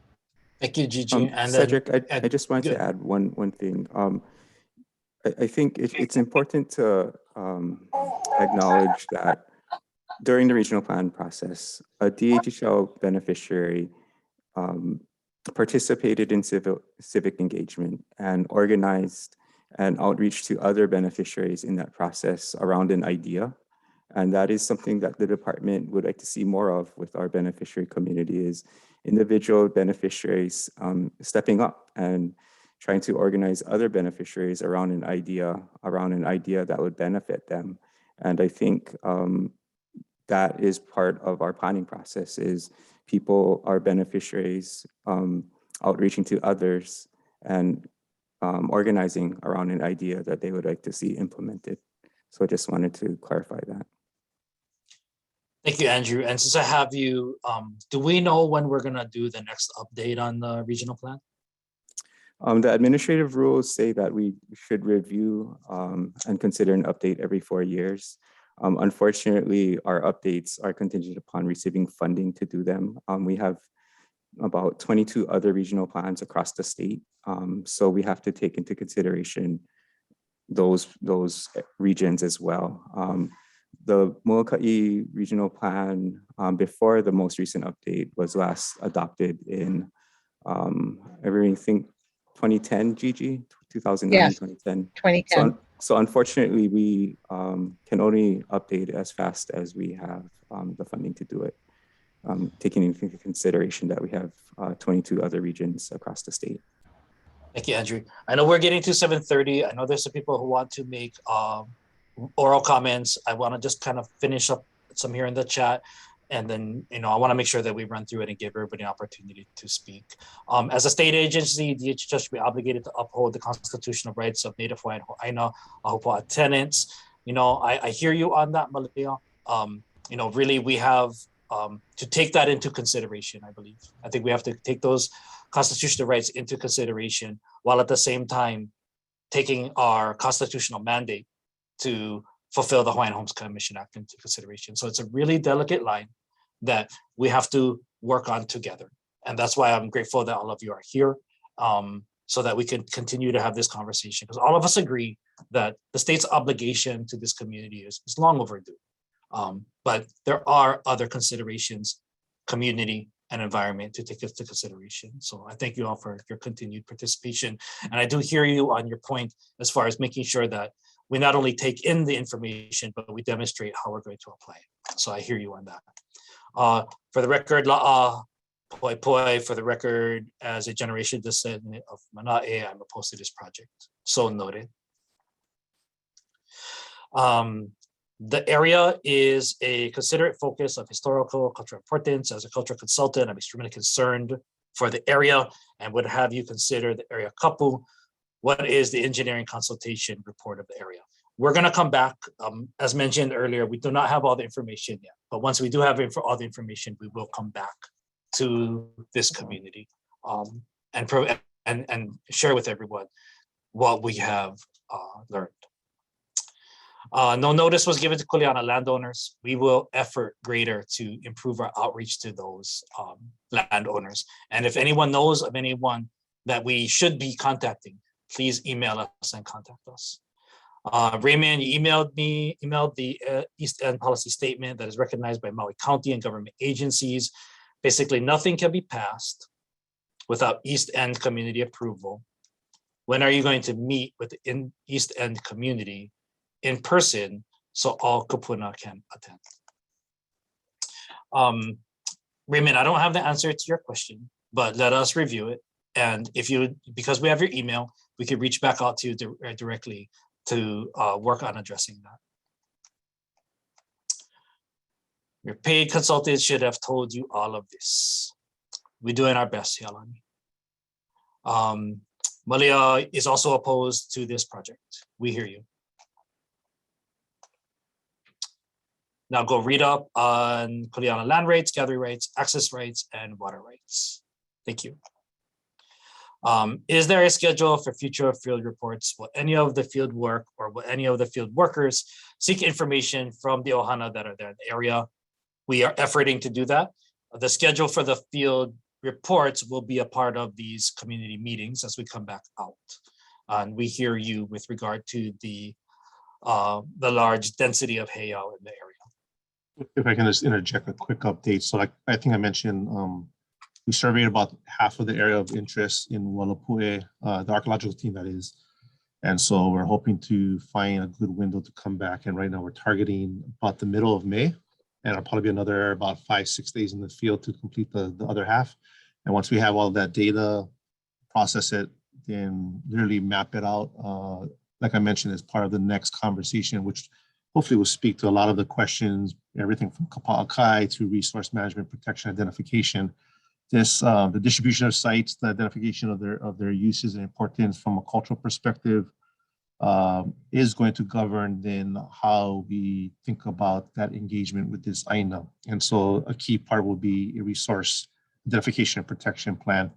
Thank you, Gigi. And Cedric, I just wanted to add one thing. I think it's important to acknowledge that during the regional plan process, a DHHL beneficiary participated in civic engagement and organized an outreach to other beneficiaries in that process around an idea. And that is something that the department would like to see more of with our beneficiary community, is individual beneficiaries stepping up and trying to organize other beneficiaries around an idea that would benefit them. And I think that is part of our planning process, is people, our beneficiaries, outreaching to others and organizing around an idea that they would like to see implemented. So I just wanted to clarify that. Thank you, Andrew. And since I have you, do we know when we're gonna do the next update on the regional plan? The administrative rules say that we should review and consider an update every 4 years. Unfortunately, our updates are contingent upon receiving funding to do them. We have about 22 other regional plans across the state. So we have to take into consideration those regions as well. The Molokai regional plan before the most recent update was last adopted in I think 2010, Gigi, 2009, Yes. 2010. 2010. So unfortunately, we can only update as fast as we have the funding to do it, taking into consideration that we have 22 other regions across the state. Thank you, Andrew. I know we're getting to 7:30. I know there's some people who want to make oral comments. I want to just kind of finish up some here in the chat. And then, I want to make sure that we run through it and give everybody an opportunity to speak. As a state agency, DHS should be obligated to uphold the constitutional rights of Native Hawaiian Ho'aina, Ahupua'a tenants. I hear you on that, Malia. Really we have to take that into consideration, I believe. I think we have to take those constitutional rights into consideration while at the same time taking our constitutional mandate to fulfill the Hawaiian Homes Commission Act into consideration. So it's a really delicate line that we have to work on together. And that's why I'm grateful that all of you are here, so that we can continue to have this conversation, because all of us agree that the state's obligation to this community is long overdue. But there are other considerations, community and environment, to take into consideration. So I thank you all for your continued participation. And I do hear you on your point as far as making sure that we not only take in the information, but we demonstrate how we're going to apply it. So I hear you on that. For the record, la'a poi poi, for the record, as a generation descendant of Manae, I'm opposed to this project. So noted. The area is a considerate focus of historical cultural importance. As a cultural consultant, I'm extremely concerned for the area and would have you consider the area kapu. What is the engineering consultation report of the area? We're going to come back. As mentioned earlier, we do not have all the information yet, but once we do have all the information, we will come back to this community and share with everyone what we have learned. No notice was given to Kuleana landowners. We will effort greater to improve our outreach to those landowners. And if anyone knows of anyone that we should be contacting, please email us and contact us. Raymond, you emailed the East End policy statement that is recognized by Maui County and government agencies. Basically, nothing can be passed without East End community approval. When are you going to meet with the East End community in person so all kupuna can attend? Raymond, I don't have the answer to your question, but let us review it. And because we have your email, we can reach back out to you directly to work on addressing that. Your paid consultants should have told you all of this. We're doing our best, Yalani. Malia is also opposed to this project. We hear you. Now go read up on Kuleana land rights, gathering rights, access rights, and water rights. Thank you. Is there a schedule for future field reports? Will any of the field work or will any of the field workers seek information from the ohana that are there in the area? We are efforting to do that. The schedule for the field reports will be a part of these community meetings as we come back out. And we hear you with regard to the large density of heiau in the area. If I can just interject a quick update. So I think I mentioned we surveyed about half of the area of interest in Ualapu, the archaeological team that is. And so we're hoping to find a good window to come back. And right now we're targeting about the middle of May. And it'll probably be another about 5-6 days in the field to complete the other half. And once we have all that data, process it, then literally map it out. Like I mentioned, as part of the next conversation, which hopefully will speak to a lot of the questions, everything from kapa'akai to resource management, protection, identification. this the distribution of sites, the identification of their uses and importance from a cultural perspective is going to govern then how we think about that engagement with this INA. And so a key part will be a resource identification and protection plan.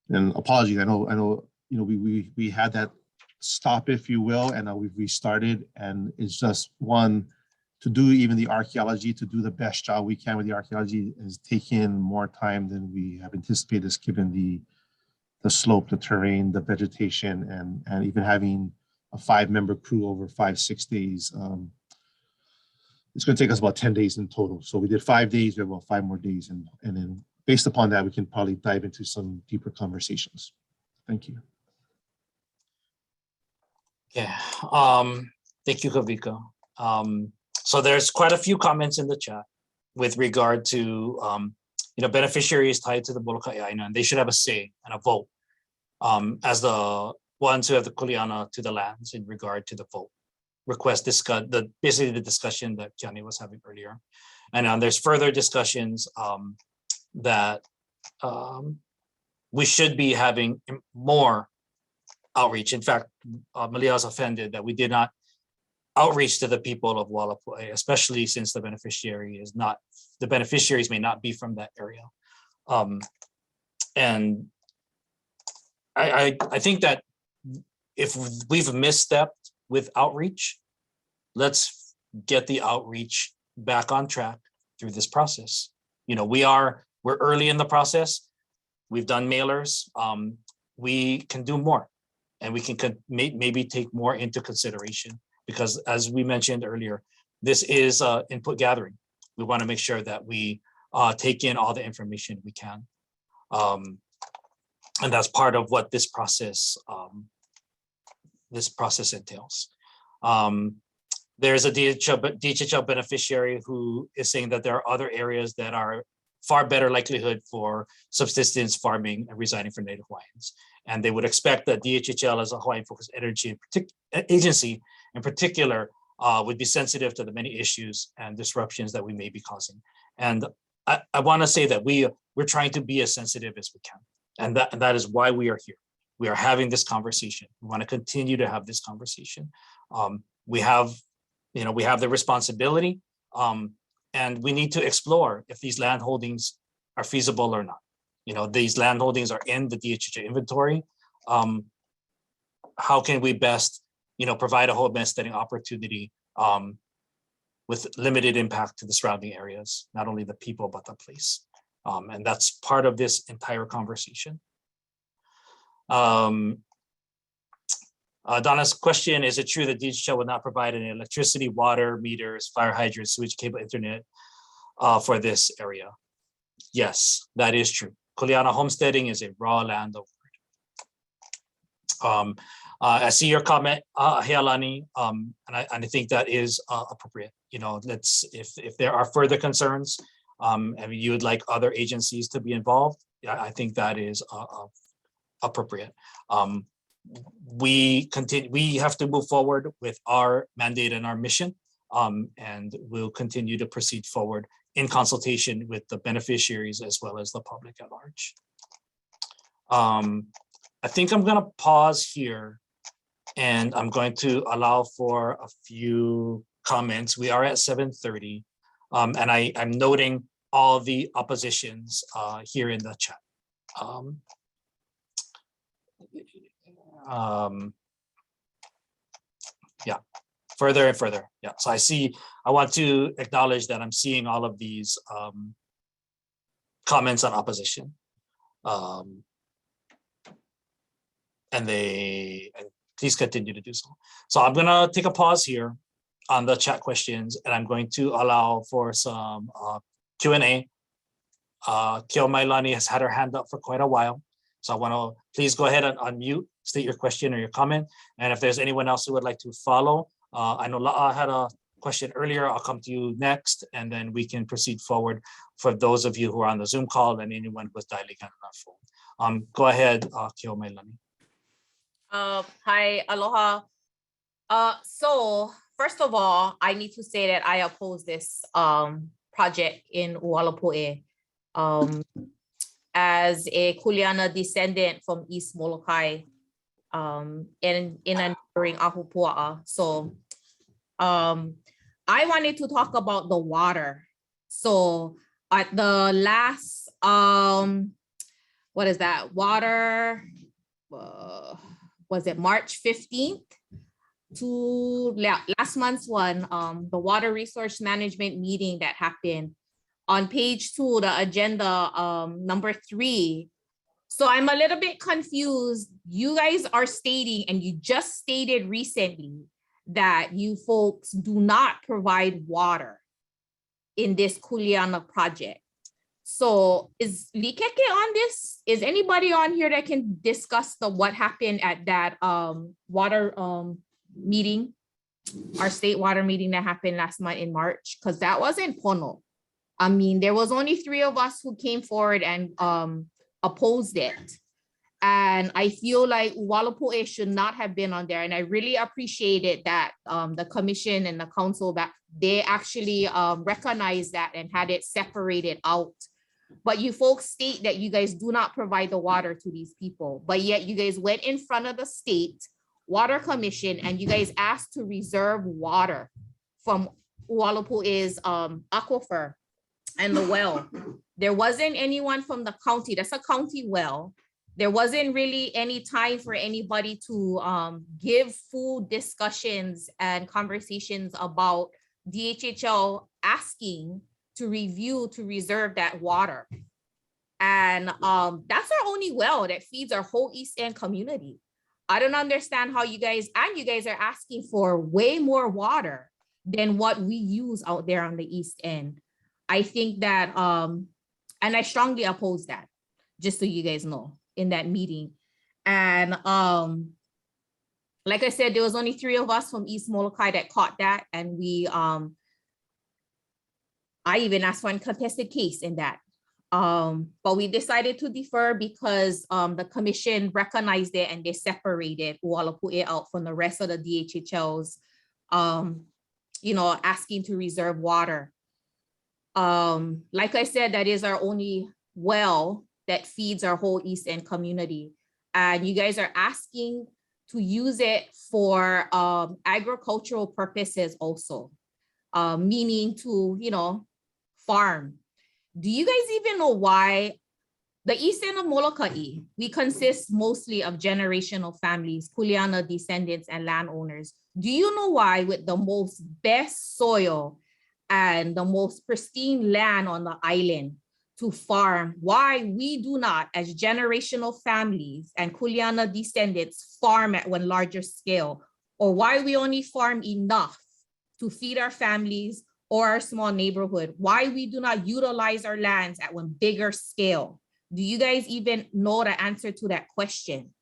And apologies, I know, you know, we had that stop, if you will, and now we've restarted, and it's just one, to do even the archaeology, to do the best job we can with the archaeology is taking more time than we have anticipated, just given the slope, the terrain, the vegetation, and even having a 5-member crew over 5-6 days. It's going to take us about 10 days in total. So we did 5 days, we have about 5 more days, and then based upon that, we can probably dive into some deeper conversations. Thank you. Yeah, thank you, Kavika. So there's quite a few comments in the chat with regard to, you know, beneficiaries tied to the Molokai Aina, and they should have a say and a vote as the ones who have the Kuleana to the lands in regard to the vote. Request discuss basically the discussion that Kiani was having earlier, and there's further discussions that we should be having more outreach. In fact, Malia is offended that we did not outreach to the people of Ualapu, especially since the beneficiaries may not be from that area. And I think that if we've misstepped with outreach, let's get the outreach back on track through this process. You know, we're early in the process. We've done mailers. We can do more, and we can maybe take more into consideration, because as we mentioned earlier, this is input gathering. We want to make sure that we take in all the information we can. And that's part of what this process entails. There's a DHHL beneficiary who is saying that there are other areas that are far better likelihood for subsistence farming and residing for Native Hawaiians. And they would expect that DHHL as a Hawaiian-focused energy agency in particular would be sensitive to the many issues and disruptions that we may be causing. And I want to say that we're trying to be as sensitive as we can. And that is why we are here. We are having this conversation. We want to continue to have this conversation. We have the responsibility, and we need to explore if these land holdings are feasible or not. You know, these land holdings are in the DHHA inventory. How can we best, you know, provide a homesteading opportunity with limited impact to the surrounding areas, not only the people, but the place. And that's part of this entire conversation. Donna's question, is it true that DHHL would not provide any electricity, water, meters, fire hydrants, sewage, cable, internet for this area? Yes, that is true. Kuleana Homesteading is a raw land award. I see your comment, Healani, and I think that is appropriate. You know, if there are further concerns, and you would like other agencies to be involved, I think that is appropriate. We have to move forward with our mandate and our mission, and we'll continue to proceed forward in consultation with the beneficiaries as well as the public at large. I think I'm gonna pause here, and I'm going to allow for a few comments. We are at 7:30, and I'm noting all the oppositions here in the chat. Yeah, further and further. Yeah, so I want to acknowledge that I'm seeing all of these comments on opposition. And please continue to do so. So I'm gonna take a pause here on the chat questions, and I'm going to allow for some Q&A. Kyo Mailani has had her hand up for quite a while. So I want to please go ahead and unmute, state your question or your comment. And if there's anyone else who would like to follow, I know La'a had a question earlier. I'll come to you next, and then we can proceed forward for those of you who are on the Zoom call and anyone who was dialing in on our phone. Go ahead, Kyo Mailani. Hi, aloha. So first of all, I need to say that I oppose this project in Ualapu. as a Kuleana descendant from East Molokai, in and during Ahupua'a. So I wanted to talk about the water. So at the last, what is that? Water, was it March 15th? To last month's one, the water resource management meeting that happened. On page 2, the agenda, number 3. So I'm a little bit confused. You guys are stating, and you just stated recently, that you folks do not provide water in this Kuleana project. So is Likeke on this? Is anybody on here that can discuss what happened at that water meeting, our state water meeting that happened last month in March? Because that wasn't Pono. I mean, there was only 3 of us who came forward and opposed it. And I feel like Ualapu should not have been on there. And I really appreciated that the commission and the council, that they actually recognized that and had it separated out. But you folks state that you guys do not provide the water to these people, but yet you guys went in front of the state water commission and you guys asked to reserve water from Ualapu's aquifer and the well. There wasn't anyone from the county. That's a county well. There wasn't really any time for anybody to give full discussions and conversations about DHHL asking to review, to reserve that water. And that's our only well that feeds our whole East End community. I don't understand how you guys are asking for way more water than what we use out there on the East End. I think that, and I strongly oppose that, just so you guys know, in that meeting. And like I said, there was only 3 of us from East Molokai that caught that. And we, I even asked for a contested case in that. But we decided to defer because the commission recognized it and they separated Ualapu out from the rest of the DHHLs, asking to reserve water. Like I said, that is our only well that feeds our whole East End community. And you guys are asking to use it for agricultural purposes also, meaning to, farm. Do you guys even know why the East End of Molokai, we consist mostly of generational families, Kuleana descendants and landowners? Do you know why, with the most best soil and the most pristine land on the island to farm, why we do not, as generational families and Kuleana descendants, farm at one larger scale, or why we only farm enough to feed our families or our small neighborhood, why we do not utilize our lands at one bigger scale? Do you guys even know the answer to that question?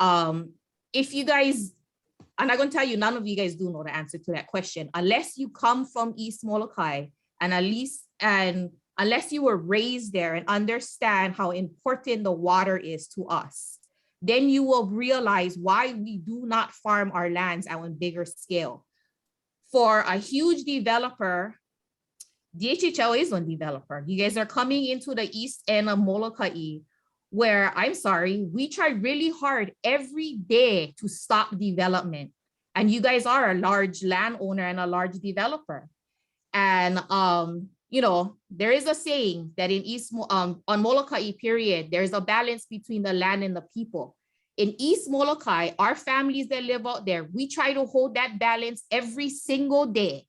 If you guys, I'm not gonna tell you, none of you guys do know the answer to that question, unless you come from East Molokai and unless you were raised there and understand how important the water is to us, then you will realize why we do not farm our lands at one bigger scale. For a huge developer, DHHL is one developer. You guys are coming into the East End of Molokai, where, I'm sorry, we try really hard every day to stop development. And you guys are a large landowner and a large developer. And, there is a saying that in on Molokai period, there's a balance between the land and the people. In East Molokai, our families that live out there, we try to hold that balance every single day.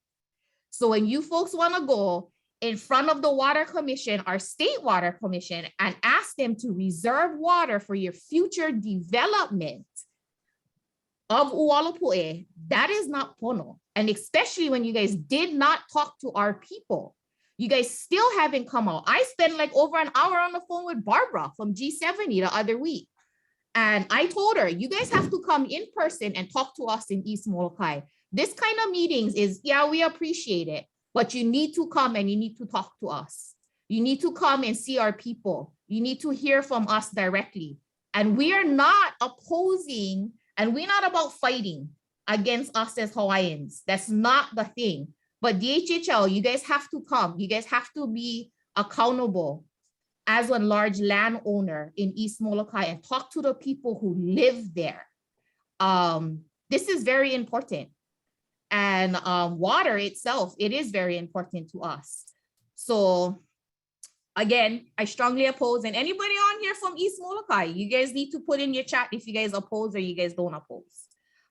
So when you folks want to go in front of the water commission, our state water commission, and ask them to reserve water for your future development of Ualapu, that is not pono. And especially when you guys did not talk to our people, you guys still haven't come out. I spent like over an hour on the phone with Barbara from G70 the other week. And I told her, you guys have to come in person and talk to us in East Molokai. This kind of meetings is, yeah, we appreciate it, but you need to come and you need to talk to us. You need to come and see our people. You need to hear from us directly. And we are not opposing, and we're not about fighting against us as Hawaiians. That's not the thing. But DHHL, you guys have to come. You guys have to be accountable as a large landowner in East Molokai and talk to the people who live there. This is very important. And water itself, it is very important to us. So again, I strongly oppose. And anybody on here from East Molokai, you guys need to put in your chat if you guys oppose or you guys don't oppose.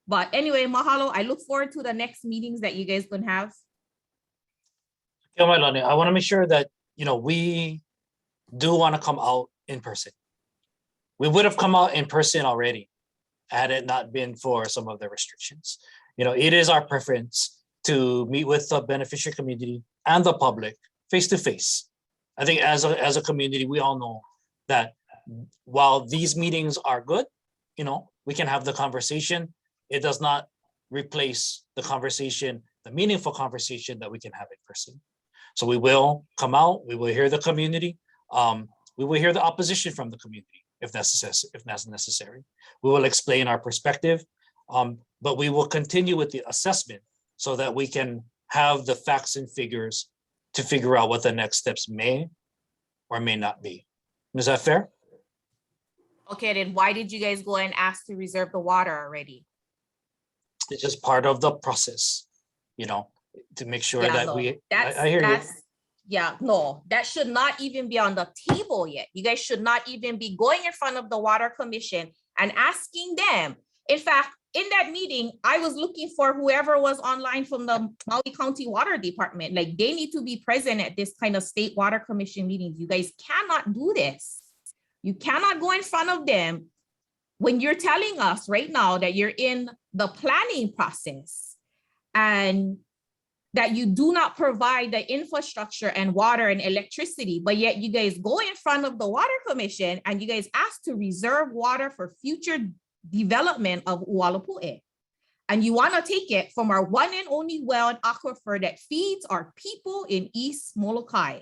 But anyway, mahalo. I look forward to the next meetings that you guys can have. I want to make sure that, you know, we do want to come out in person. We would have come out in person already had it not been for some of the restrictions. You know, it is our preference to meet with the beneficiary community and the public face to face. I think as a community, we all know that while these meetings are good, you know, we can have the conversation. It does not replace the conversation, the meaningful conversation that we can have in person. So we will come out, we will hear the community. We will hear the opposition from the community if that's necessary. We will explain our perspective, but we will continue with the assessment so that we can have the facts and figures to figure out what the next steps may or may not be. Is that fair? Okay, then why did you guys go and ask to reserve the water already? It's just part of the process, you know, to make sure Yeah, that no, I hear you. Yeah, no, that should not even be on the table yet. You guys should not even be going in front of the Water Commission and asking them. In fact, in that meeting, I was looking for whoever was online from the Maui County Water Department. Like, they need to be present at this kind of state water commission meetings. You guys cannot do this. You cannot go in front of them when you're telling us right now that you're in the planning process and that you do not provide the infrastructure and water and electricity, but yet you guys go in front of the Water Commission and you guys ask to reserve water for future development of Ualapu. And you want to take it from our one and only well and aquifer that feeds our people in East Molokai.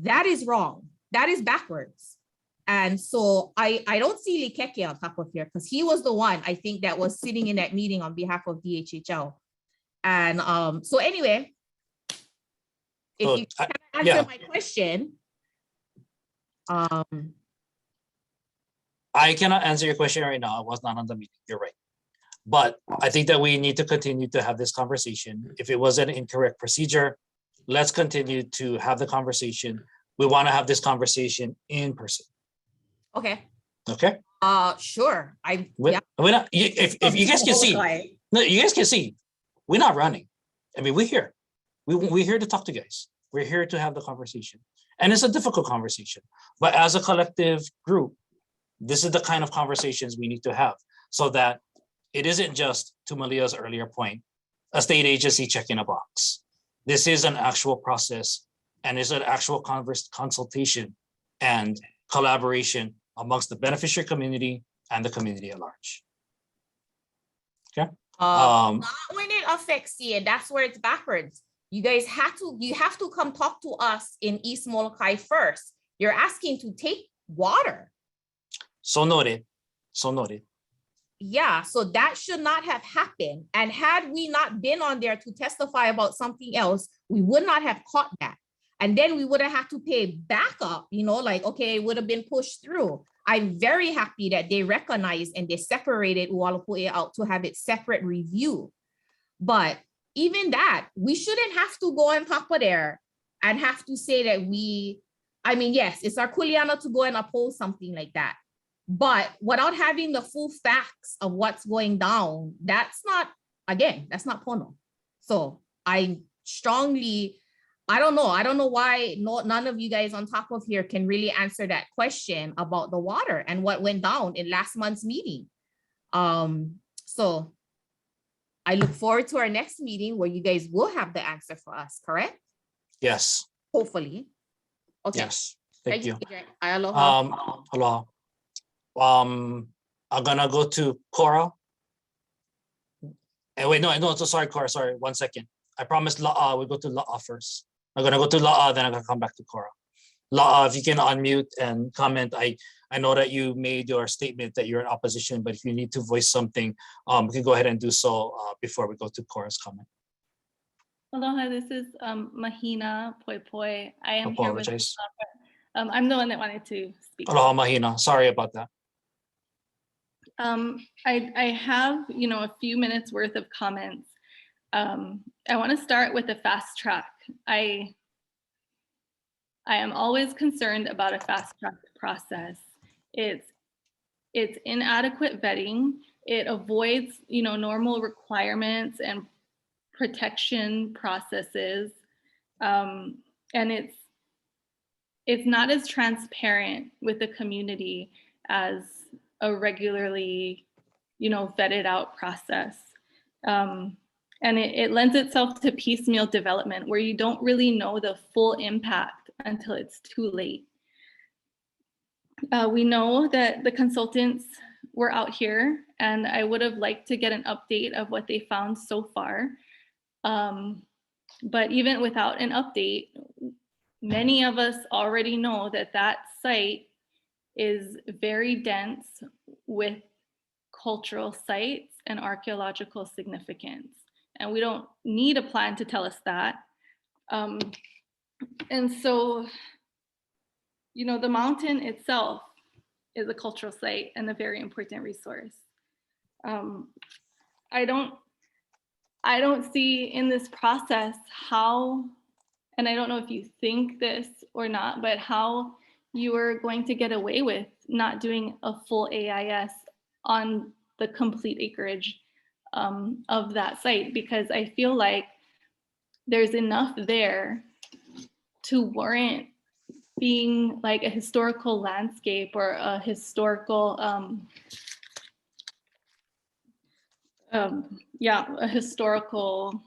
That is wrong. That is backwards. And so I don't see Likeke on top of here because he was the one, I think, that was sitting in that meeting on behalf of DHHL. And so anyway, if you can answer my question. I cannot answer your question right now. I was not on the meeting. You're right. But I think that we need to continue to have this conversation. If it was an incorrect procedure, let's continue to have the conversation. We want to have this conversation in person. Okay. Okay. Sure. If you guys can see, no, you guys can see, we're not running. I mean, we're here. We're here to talk to you guys. We're here to have the conversation. And it's a difficult conversation. But as a collective group, this is the kind of conversations we need to have so that it isn't just, to Malia's earlier point, a state agency checking a box. This is an actual process and is an actual consultation and collaboration amongst the beneficiary community and the community at large. Okay. Not when it affects you, and that's where it's backwards. You guys have to come talk to us in East Molokai first. You're asking to take water. So noted. So noted. Yeah, so that should not have happened. And had we not been on there to testify about something else, we would not have caught that. And then we would have had to pay backup, you know, like, okay, it would have been pushed through. I'm very happy that they recognized and they separated Ualapu out to have its separate review. But even that, we shouldn't have to go on top of there and have to say that yes, it's our Kuleana to go and oppose something like that. But without having the full facts of what's going down, that's not Pono. So I don't know why none of you guys on top of here can really answer that question about the water and what went down in last month's meeting. So I look forward to our next meeting where you guys will have the answer for us, correct? Yes. Hopefully. Okay. Yes. Thank you. Aloha. Aloha. I'm gonna go to Cora. And wait, no, sorry, Cora, sorry, 1 second. I promised La'a, we'll go to La'a first. I'm gonna go to La'a, then I'm gonna come back to Cora. La'a, if you can unmute and comment. I know that you made your statement that you're in opposition, but if you need to voice something, we can go ahead and do so before we go to Cora's comment. Aloha, this is Mahina Poi Poi. I am here with I'm the one that wanted to speak. Aloha mahina. Sorry about that. I have, a few minutes worth of comments. I want to start with the fast track. I am always concerned about a fast track process. It's inadequate vetting. It avoids, normal requirements and protection processes. And it's not as transparent with the community as a regularly, vetted out process. And it lends itself to piecemeal development where you don't really know the full impact until it's too late. We know that the consultants were out here, and I would have liked to get an update of what they found so far. But even without an update, many of us already know that that site is very dense with cultural sites and archaeological significance. And we don't need a plan to tell us that. And so, the mountain itself is a cultural site and a very important resource. I don't see in this process how, and I don't know if you think this or not, but how you are going to get away with not doing a full AIS on the complete acreage of that site, because I feel like there's enough there to warrant being like a historical landscape or a historical, a historical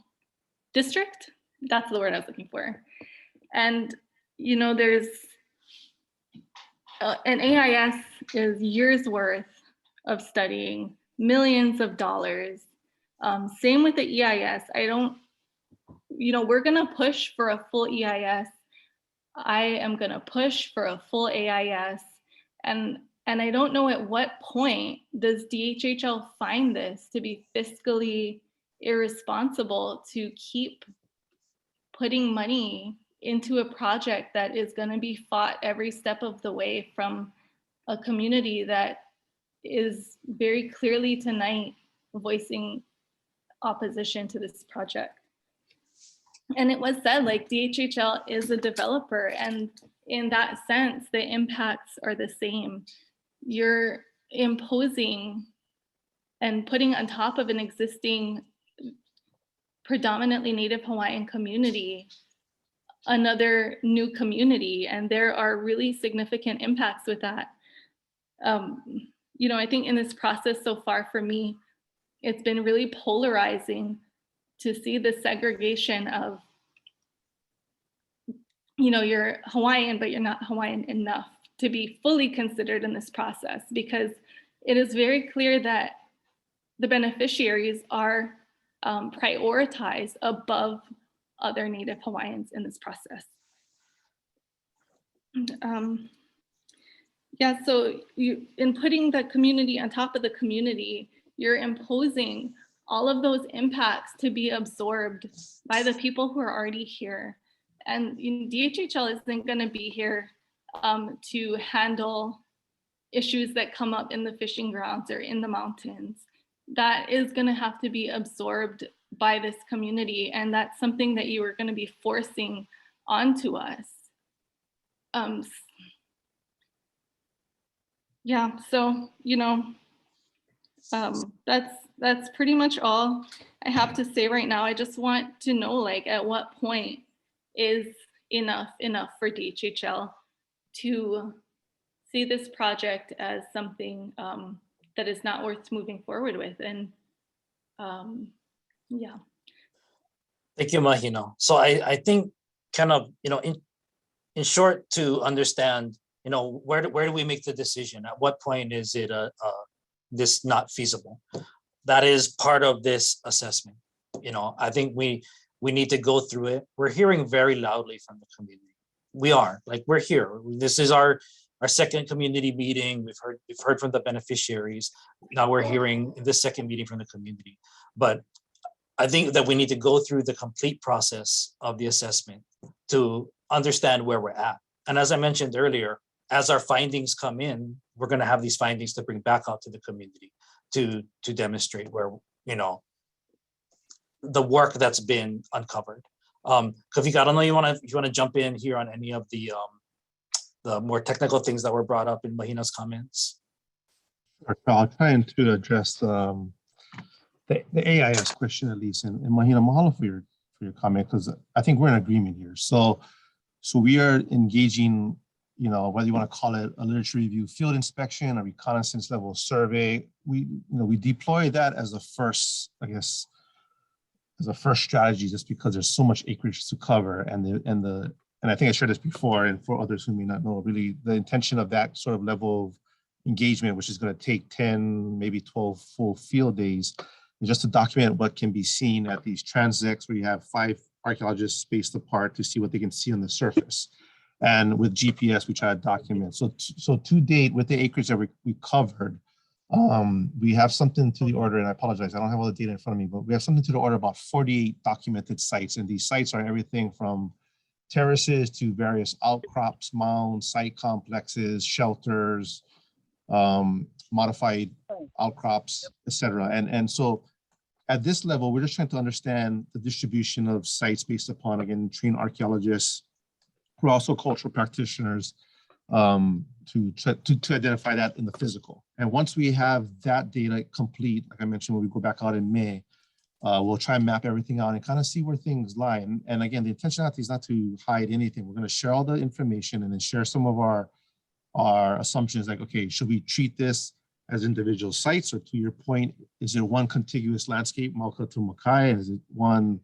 district. That's the word I was looking for. And, there's an AIS is years worth of studying, millions of dollars. Same with the EIS. We're gonna push for a full EIS. I am gonna push for a full AIS. And I don't know at what point does DHHL find this to be fiscally irresponsible to keep putting money into a project that is going to be fought every step of the way from a community that is very clearly tonight voicing opposition to this project. And it was said, like, DHHL is a developer, and in that sense, the impacts are the same. You're imposing and putting on top of an existing predominantly Native Hawaiian community another new community, and there are really significant impacts with that. I think in this process so far for me, it's been really polarizing to see the segregation of, you're Hawaiian, but you're not Hawaiian enough to be fully considered in this process, because it is very clear that the beneficiaries are prioritized above other Native Hawaiians in this process. So in putting the community on top of the community, you're imposing all of those impacts to be absorbed by the people who are already here. And DHHL isn't going to be here to handle issues that come up in the fishing grounds or in the mountains. That is going to have to be absorbed by this community, and that's something that you are going to be forcing onto us. That's pretty much all I have to say right now. I just want to know, like, at what point is enough for DHHL to see this project as something that is not worth moving forward with. And Thank you, Mahina. So I think kind of, in short, to understand, where do we make the decision? At what point is it this not feasible? That is part of this assessment. I think we need to go through it. We're hearing very loudly from the community. We're here. This is our second community meeting. We've heard from the beneficiaries. Now we're hearing in this second meeting from the community. But I think that we need to go through the complete process of the assessment to understand where we're at. And as I mentioned earlier, as our findings come in, we're going to have these findings to bring back out to the community to demonstrate where, you know, the work that's been uncovered. Kavika, I don't know, if you want to jump in here on any of the more technical things that were brought up in Mahina's comments. I'll try and to address the AIS question at least, and Mahina, mahalo for your comment, because I think we're in agreement here. So we are engaging, you know, whether you want to call it a literature review, field inspection, a reconnaissance level survey. We deploy that as a first, I guess, as a first strategy, just because there's so much acreage to cover, and I think I shared this before, and for others who may not know, really the intention of that sort of level of engagement, which is going to take 10, maybe 12 full field days, is just to document what can be seen at these transects where you have 5 archaeologists spaced apart to see what they can see on the surface. And with GPS, we try to document. So to date, with the acreage that we covered, we have something to the order, and I apologize, I don't have all the data in front of me, but we have something to the order about 48 documented sites. And these sites are everything from terraces to various outcrops, mounds, site complexes, shelters, modified outcrops, etc. And so at this level, we're just trying to understand the distribution of sites based upon, again, trained archaeologists, who are also cultural practitioners, to identify that in the physical. And once we have that data complete, like I mentioned, when we go back out in May, we'll try and map everything out and kind of see where things lie. And again, the intentionality is not to hide anything. We're going to share all the information and then share some of our assumptions, like, okay, should we treat this as individual sites, or to your point, is it one contiguous landscape, Mauka to Molokai? Is it one,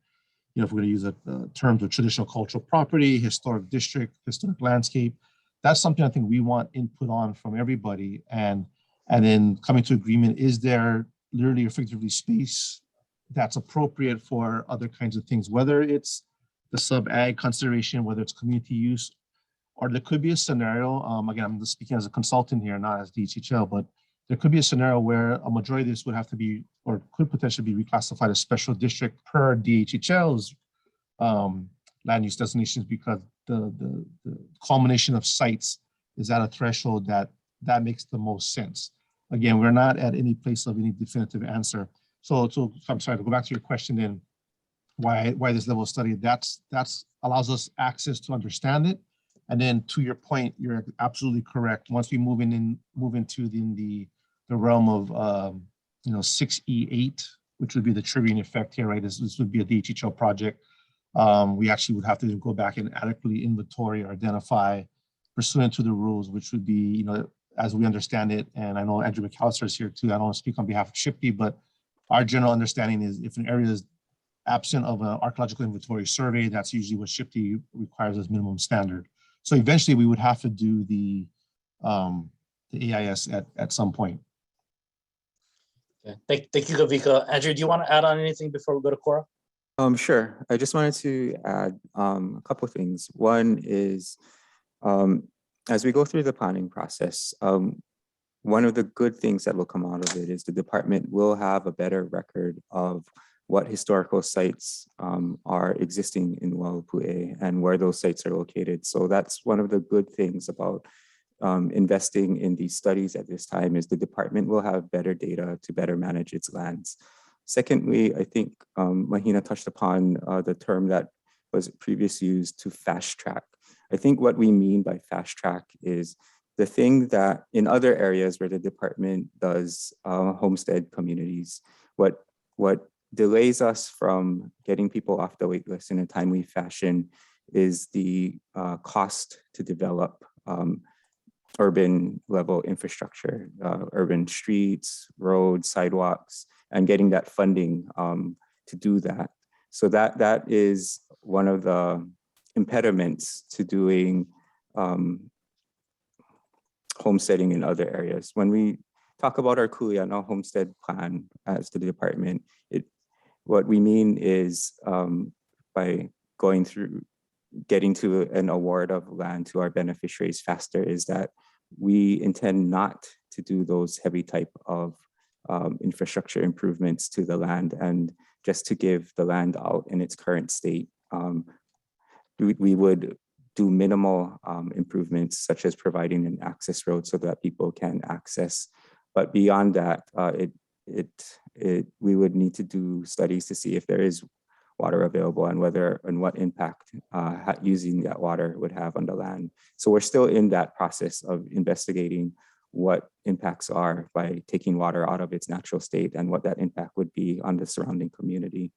you know, if we're going to use terms of traditional cultural property, historic district, historic landscape? That's something I think we want input on from everybody, and then coming to agreement, is there literally or figuratively space that's appropriate for other kinds of things, whether it's the sub-ag consideration, whether it's community use, or there could be a scenario, again, I'm just speaking as a consultant here, not as DHHL, but there could be a scenario where a majority of this would have to be, or could potentially be reclassified as special district per DHHL's land use designations, because the culmination of sites is at a threshold that makes the most sense. Again, we're not at any place of any definitive answer. So I'm sorry, to go back to your question then, why this level of study, that's allows us access to understand it. And then to your point, you're absolutely correct. Once we move into the realm of 6E8, which would be the triggering effect here, right? This would be a DHHL project. We actually would have to go back and adequately inventory or identify pursuant to the rules, which would be, as we understand it, and I know Andrew McAllister is here too. I don't want to speak on behalf of SHPE, but our general understanding is if an area is absent of an archaeological inventory survey, that's usually what SHPE requires as minimum standard. So eventually we would have to do the AIS at some point. Okay. Thank you, Kavika. Andrew, do you want to add on anything before we go to Cora? Sure. I just wanted to add a couple of things. One is, as we go through the planning process, one of the good things that will come out of it is the department will have a better record of what historical sites are existing in Ualapu and where those sites are located. So that's one of the good things about investing in these studies at this time, is the department will have better data to better manage its lands. Secondly, I think Mahina touched upon the term that was previously used, to fast track. I think what we mean by fast track is the thing that in other areas where the department does homestead communities, what delays us from getting people off the wait list in a timely fashion is the cost to develop urban level infrastructure, urban streets, roads, sidewalks, and getting that funding to do that. So that is one of the impediments to doing homesteading in other areas. When we talk about our Kuleana Homestead plan as to the department, what we mean is by getting to an award of land to our beneficiaries faster, is that we intend not to do those heavy type of infrastructure improvements to the land, and just to give the land out in its current state. We would do minimal improvements, such as providing an access road so that people can access. But beyond that, we would need to do studies to see if there is water available and whether and what impact using that water would have on the land. So we're still in that process of investigating what impacts are by taking water out of its natural state and what that impact would be on the surrounding community.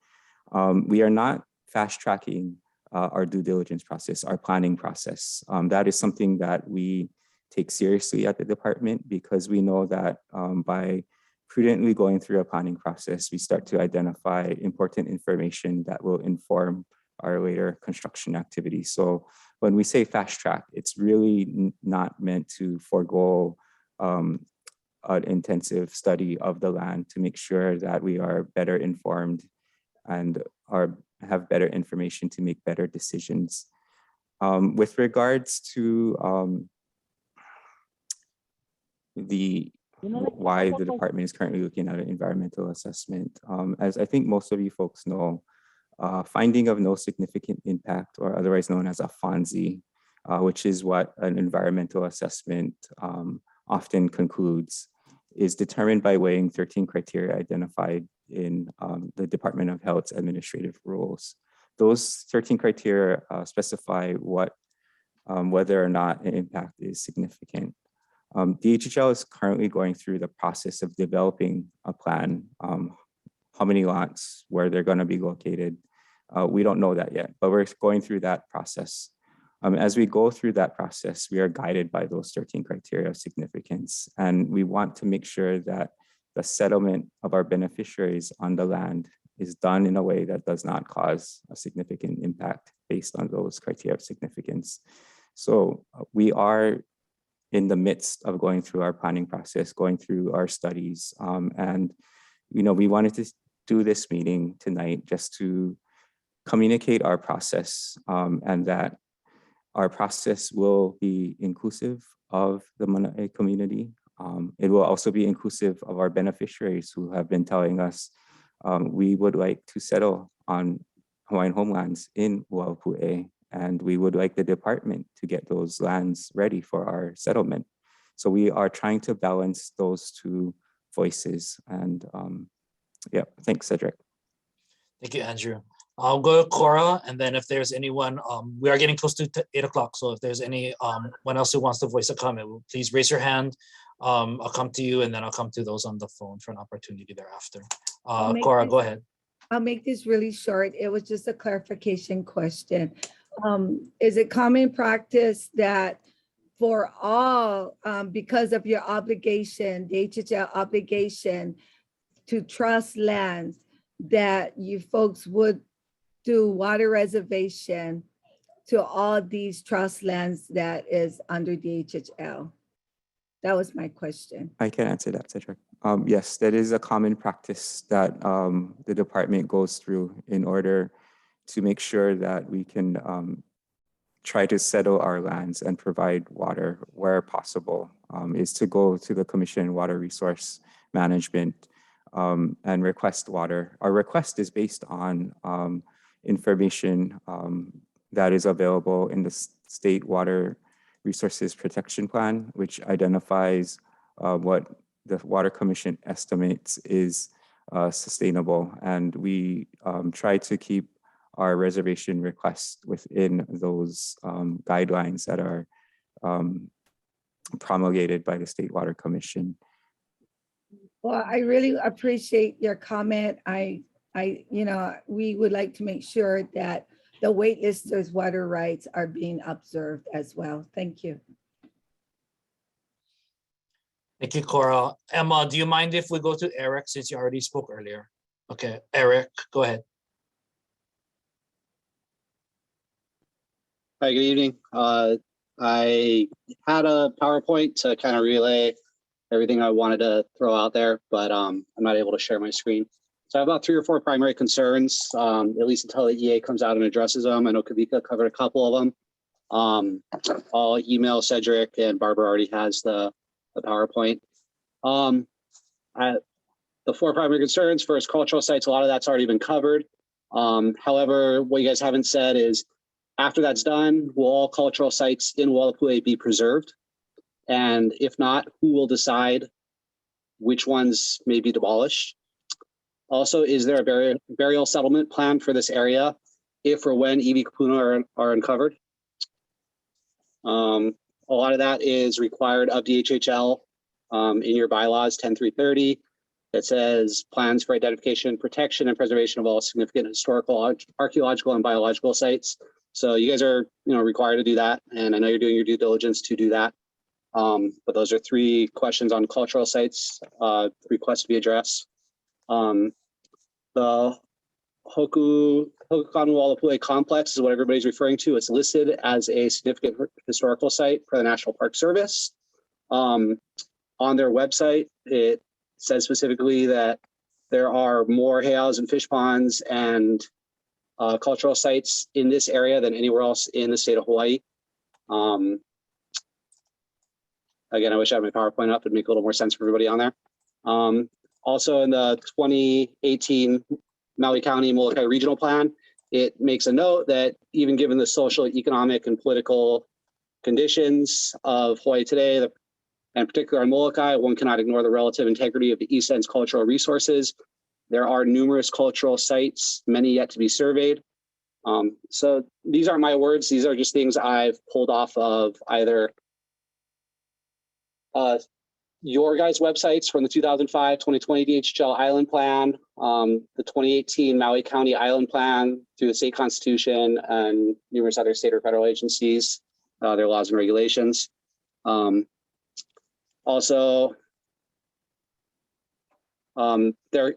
We are not fast tracking our due diligence process, our planning process. That is something that we take seriously at the department, because we know that by prudently going through a planning process, we start to identify important information that will inform our later construction activities. So when we say fast track, it's really not meant to forego an intensive study of the land to make sure that we are better informed and have better information to make better decisions. With regards to why the department is currently looking at an environmental assessment, as I think most of you folks know, finding of no significant impact, or otherwise known as a FONSI, which is what an environmental assessment often concludes, is determined by weighing 13 criteria identified in the Department of Health's administrative rules. Those 13 criteria specify whether or not an impact is significant. DHHL is currently going through the process of developing a plan, how many lots, where they're going to be located. We don't know that yet, but we're going through that process. As we go through that process, we are guided by those 13 criteria of significance, and we want to make sure that the settlement of our beneficiaries on the land is done in a way that does not cause a significant impact based on those criteria of significance. So we are in the midst of going through our planning process, going through our studies, and we wanted to do this meeting tonight just to communicate our process, and that our process will be inclusive of the Molokai community. It will also be inclusive of our beneficiaries who have been telling us we would like to settle on Hawaiian homelands in Ualapu, and we would like the department to get those lands ready for our settlement. So we are trying to balance those two voices. And yeah, thanks, Cedric. Thank you, Andrew. I'll go to Cora, and then if there's anyone, we are getting close to 8 o'clock. So if there's anyone else who wants to voice a comment, please raise your hand. I'll come to you, and then I'll come to those on the phone for an opportunity thereafter. Cora, go ahead. I'll make this really short. It was just a clarification question. Is it common practice that for all, because of your obligation, the HHL obligation to trust lands, that you folks would do water reservation to all these trust lands that is under DHHL? That was my question. I can answer that, Cedric. Yes, that is a common practice that the department goes through in order to make sure that we can try to settle our lands and provide water where possible, is to go to the Commission on Water Resource Management and request water. Our request is based on information that is available in the State Water Resources Protection Plan, which identifies what the Water Commission estimates is sustainable. And we try to keep our reservation requests within those guidelines that are promulgated by the State Water Commission. Well, I really appreciate your comment. We would like to make sure that the waitlisters' water rights are being observed as well. Thank you. Thank you, Cora. Emma, do you mind if we go to Eric, since you already spoke earlier? Okay, Eric, go ahead. Hi, good evening. I had a PowerPoint to kind of relay everything I wanted to throw out there, but I'm not able to share my screen. So I have about 3 or 4 primary concerns, at least until the EA comes out and addresses them. I know Kavika covered a couple of them. I'll email Cedric, and Barbara already has the PowerPoint. The 4 primary concerns: first, cultural sites. A lot of that's already been covered. However, what you guys haven't said is After that's done, will all cultural sites in Ualapu be preserved? And if not, who will decide which ones may be demolished? Also, is there a burial settlement plan for this area if or when EV kupuna are uncovered? A lot of that is required of DHHL in your bylaws 10.330. It says plans for identification, protection, and preservation of all significant historical, archaeological, and biological sites. So you guys are, required to do that, and I know you're doing your due diligence to do that. But those are 3 questions on cultural sites request to be addressed. The Hokukan Ualapu complex is what everybody's referring to. It's listed as a significant historical site for the National Park Service. On their website, it says specifically that there are more heiaus and fish ponds and cultural sites in this area than anywhere else in the state of Hawaii. Again, I wish I had my PowerPoint up. It'd make a little more sense for everybody on there. Also in the 2018 Maui County Molokai Regional Plan, it makes a note that even given the social, economic, and political conditions of Hawaii today, and particularly on Molokai, one cannot ignore the relative integrity of the East End's cultural resources. There are numerous cultural sites, many yet to be surveyed. So these aren't my words. These are just things I've pulled off of either your guys' websites from the 2005, 2020 DHHL Island Plan, the 2018 Maui County Island Plan through the state constitution and numerous other state or federal agencies, their laws and regulations. Also, they're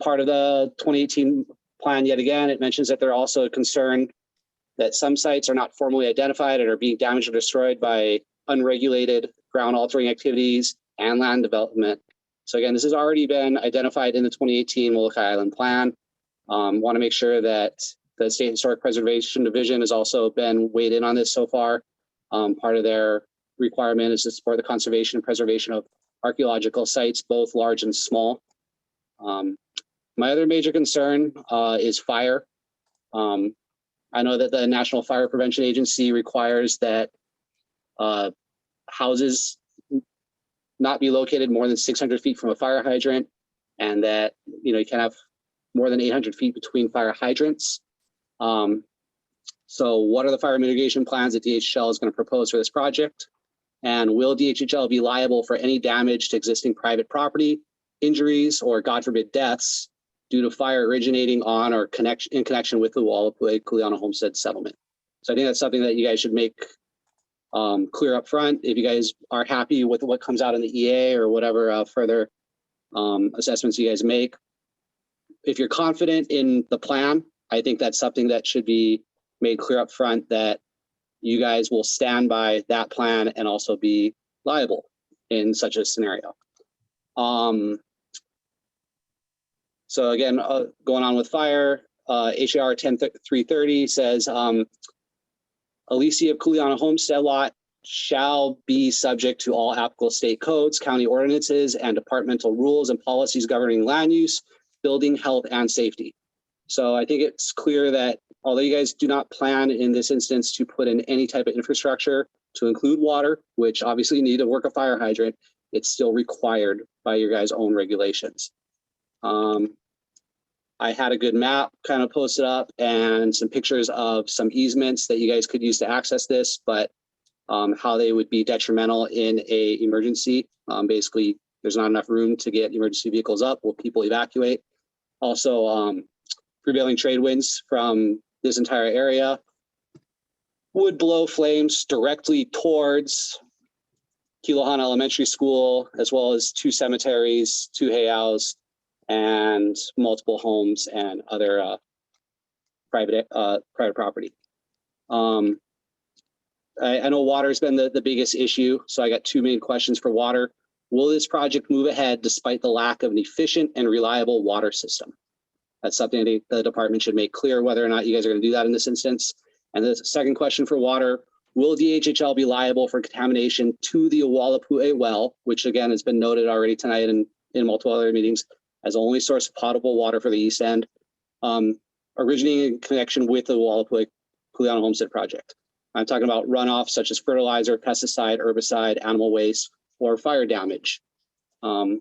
part of the 2018 plan yet again. It mentions that they're also concerned that some sites are not formally identified and are being damaged or destroyed by unregulated ground altering activities and land development. So again, this has already been identified in the 2018 Molokai Island Plan. Want to make sure that the State Historic Preservation Division has also been weighed in on this so far. Part of their requirement is to support the conservation and preservation of archaeological sites, both large and small. My other major concern is fire. I know that the National Fire Prevention Agency requires that houses not be located more than 600 feet from a fire hydrant, and that you can't have more than 800 feet between fire hydrants. So what are the fire mitigation plans that DHHL is going to propose for this project? And will DHHL be liable for any damage to existing private property, injuries, or God forbid deaths due to fire originating on or in connection with the Ualapu Kuleana Homestead settlement? So I think that's something that you guys should make clear up front. If you guys are happy with what comes out in the EA or whatever further assessments you guys make. If you're confident in the plan, I think that's something that should be made clear up front, that you guys will stand by that plan and also be liable in such a scenario. So again, going on with fire, HAR 10330 says, a leasing of Kuleana Homestead lot shall be subject to all applicable state codes, county ordinances, and departmental rules and policies governing land use, building, health, and safety. So I think it's clear that although you guys do not plan in this instance to put in any type of infrastructure to include water, which obviously you need to work a fire hydrant, it's still required by your guys' own regulations. I had a good map kind of posted up and some pictures of some easements that you guys could use to access this, but how they would be detrimental in a emergency. Basically, there's not enough room to get emergency vehicles up. Will people evacuate? Also, prevailing trade winds from this entire area would blow flames directly towards Kilohana Elementary School, as well as 2 cemeteries, 2 heiaus, and multiple homes and other private property. I know water has been the biggest issue, so I got 2 main questions for water. Will this project move ahead despite the lack of an efficient and reliable water system? That's something I think the department should make clear whether or not you guys are going to do that in this instance. And the second question for water, will DHHL be liable for contamination to the Ualapu well, which again has been noted already tonight and in multiple other meetings, as the only source of potable water for the East End, originating in connection with the Ualapu Kuleana Homestead project. I'm talking about runoff such as fertilizer, pesticide, herbicide, animal waste, or fire damage. I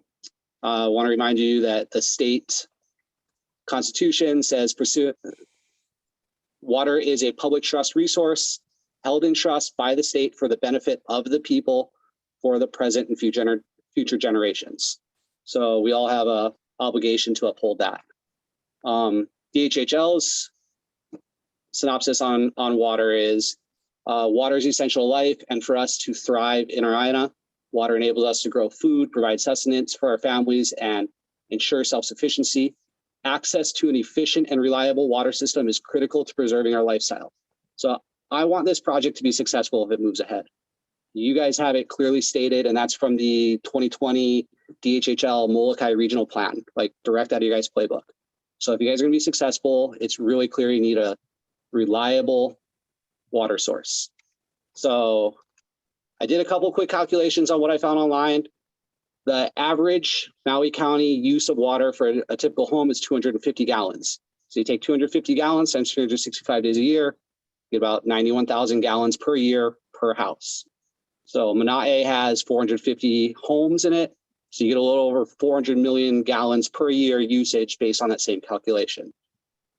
want to remind you that the state constitution says water is a public trust resource held in trust by the state for the benefit of the people for the present and future generations. So we all have a obligation to uphold that. DHHL's synopsis on water is water is essential life, and for us to thrive in our INA, water enables us to grow food, provide sustenance for our families, and ensure self-sufficiency. Access to an efficient and reliable water system is critical to preserving our lifestyle. So I want this project to be successful if it moves ahead. You guys have it clearly stated, and that's from the 2020 DHHL Molokai Regional Plan, like direct out of your guys' playbook. So if you guys are gonna be successful, it's really clear you need a reliable water source. So I did a couple quick calculations on what I found online. The average Maui County use of water for a typical home is 250 gallons. So you take 250 gallons times 365 days a year, you get about 91,000 gallons per year per house. So Mana'e has 450 homes in it. So you get a little over 400 million gallons per year usage based on that same calculation.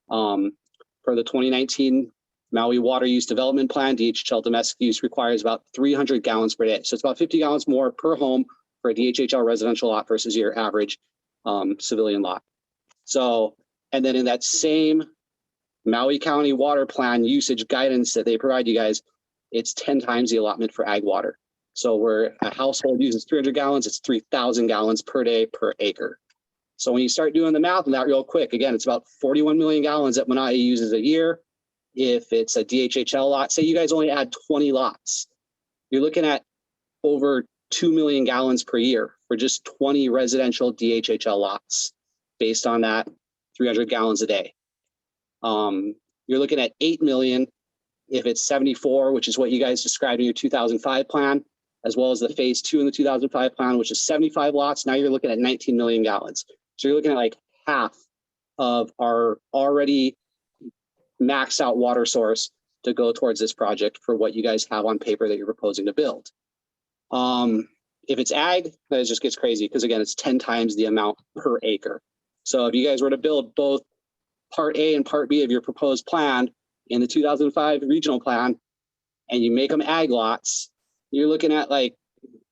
For the 2019 Maui Water Use Development Plan, DHHL domestic use requires about 300 gallons per day. So it's about 50 gallons more per home for a DHHL residential lot versus your average civilian lot. So, and then in that same Maui County water plan usage guidance that they provide you guys, it's 10 times the allotment for ag water. So where a household uses 300 gallons, it's 3,000 gallons per day per acre. So when you start doing the math on that real quick, again, it's about 41 million gallons that Mana'e uses a year. If it's a DHHL lot, say you guys only add 20 lots, you're looking at over 2 million gallons per year for just 20 residential DHHL lots based on that 300 gallons a day. You're looking at 8 million if it's 74, which is what you guys described in your 2005 plan, as well as the phase 2 in the 2005 plan, which is 75 lots. Now you're looking at 19 million gallons. So you're looking at like half of our already maxed out water source to go towards this project for what you guys have on paper that you're proposing to build. If it's ag, that just gets crazy because again, it's 10 times the amount per acre. So if you guys were to build both part A and part B of your proposed plan in the 2005 regional plan, and you make them ag lots, you're looking at like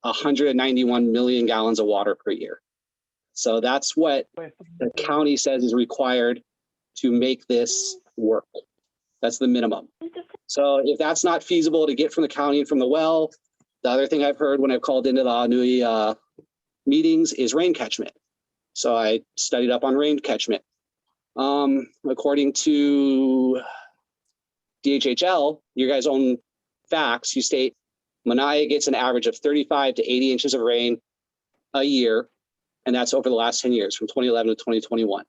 191 million gallons of water per year. So that's what the county says is required to make this work. That's the minimum. So if that's not feasible to get from the county and from the well, the other thing I've heard when I've called into the Anui meetings is rain catchment. So I studied up on rain catchment. According to DHHL, your guys' own facts, you state Mana'e gets an average of 35 to 80 inches of rain a year, and that's over the last 10 years from 2011 to 2021.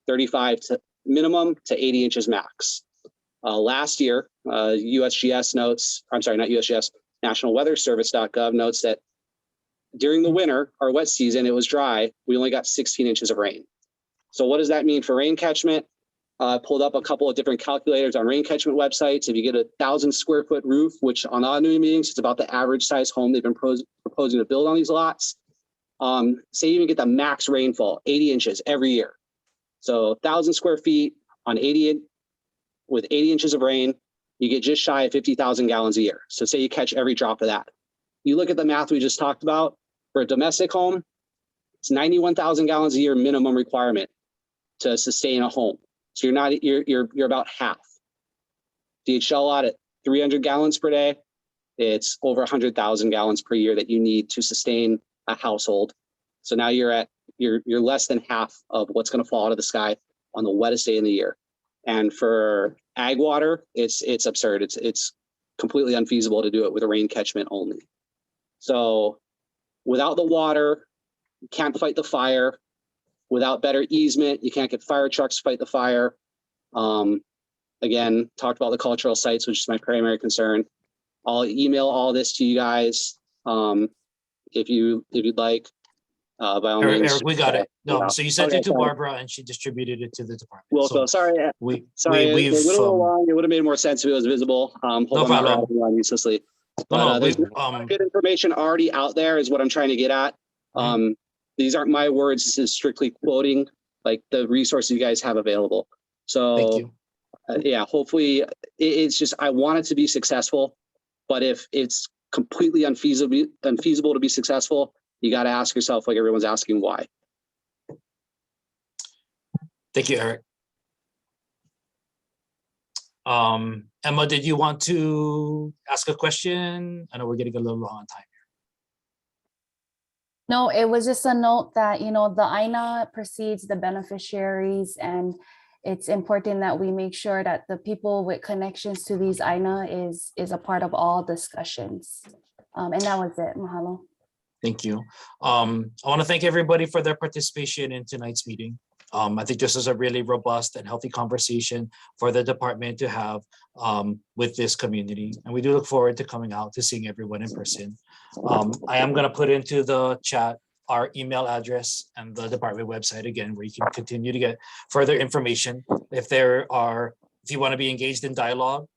35 to minimum to 80 inches max. Last year, USGS notes, I'm sorry, not USGS, National Weather Service.gov notes that during the winter, our wet season, it was dry. We only got 16 inches of rain. So what does that mean for rain catchment? I pulled up a couple of different calculators on rain catchment websites. If you get a 1,000 square foot roof, which on the Anui meetings, it's about the average size home they've been proposing to build on these lots. Say you even get the max rainfall, 80 inches every year. So 1,000 square feet on 80 with 80 inches of rain, you get just shy of 50,000 gallons a year. So say you catch every drop of that. You look at the math we just talked about for a domestic home, it's 91,000 gallons a year minimum requirement to sustain a home. So you're about half. DHL lot at 300 gallons per day, it's over 100,000 gallons per year that you need to sustain a household. So now you're less than half of what's going to fall out of the sky on the wettest day in the year. And for ag water, it's absurd. It's completely unfeasible to do it with a rain catchment only. So without the water, you can't fight the fire. Without better easement, you can't get fire trucks to fight the fire. Again, talked about the cultural sites, which is my primary concern. I'll email all this to you guys if you'd like. by all Eric, means. Eric, we got it. No, Yeah. so you sent Okay, it to sorry. Barbara and she distributed it to the department. Wilco, sorry. We Sorry, we've it went a little long. It would have made more sense if it was visible. Hope No I'm not problem. rattling on uselessly. no, But there's we a lot of good information already out there is what I'm trying to get at. These aren't my words. This is strictly quoting like the resources you guys have available. So thank you. yeah, hopefully it's just, I want it to be successful, but if it's completely unfeasible to be successful, you got to ask yourself, like everyone's asking, why. Thank you, Eric. Emma, did you want to ask a question? I know we're getting a little long on time. No, it was just a note that, you know, the INA precedes the beneficiaries, and it's important that we make sure that the people with connections to these INA is a part of all discussions. And that was it. Mahalo. Thank you. I want to thank everybody for their participation in tonight's meeting. I think this is a really robust and healthy conversation for the department to have with this community. And we do look forward to coming out to seeing everyone in person. I am going to put into the chat our email address and the department website again, where you can continue to get further information. If you want to be engaged in dialogue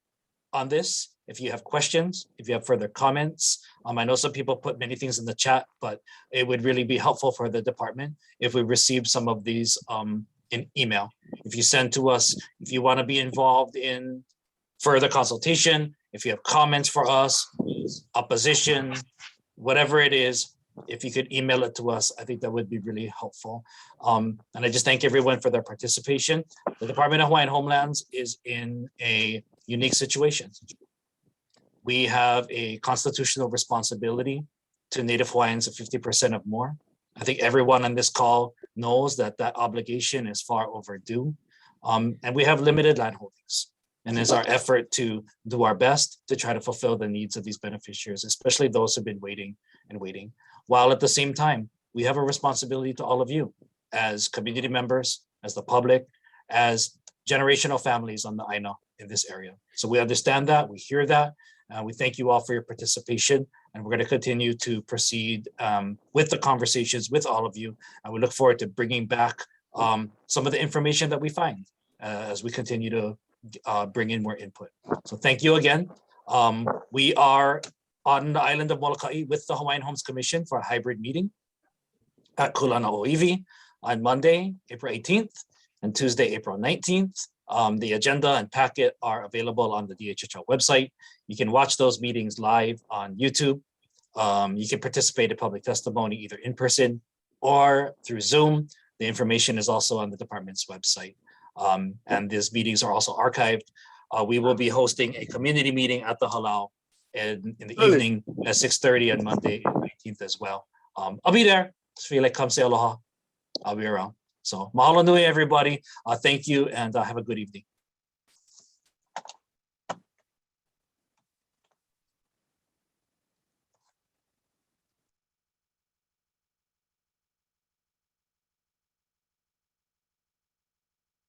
on this, if you have questions, if you have further comments, I know some people put many things in the chat, but it would really be helpful for the department if we receive some of these in email. If you send to us, if you want to be involved in further consultation, if you have comments for us, opposition, whatever it is, if you could email it to us, I think that would be really helpful. And I just thank everyone for their participation. The Department of Hawaiian Homelands is in a unique situation. We have a constitutional responsibility to Native Hawaiians of 50% or more. I think everyone on this call knows that that obligation is far overdue. And we have limited land holdings. And it's our effort to do our best to try to fulfill the needs of these beneficiaries, especially those who've been waiting and waiting. While at the same time, we have a responsibility to all of you as community members, as the public, as generational families on the INA in this area. So we understand that, we hear that. We thank you all for your participation, and we're going to continue to proceed with the conversations with all of you. And we look forward to bringing back some of the information that we find as we continue to bring in more input. So thank you again. We are on the island of Molokai with the Hawaiian Homes Commission for a hybrid meeting at Kuleana Homestead on Monday, April 18th, and Tuesday, April 19th. The agenda and packet are available on the DHHL website. You can watch those meetings live on YouTube. You can participate in public testimony either in person or through Zoom. The information is also on the department's website. And these meetings are also archived. We will be hosting a community meeting at the Halau in the evening at 6:30 on Monday, 19th as well. I'll be there. Just feel like come say aloha. I'll be around. So mahalo nui, everybody. Thank you, and have a good evening.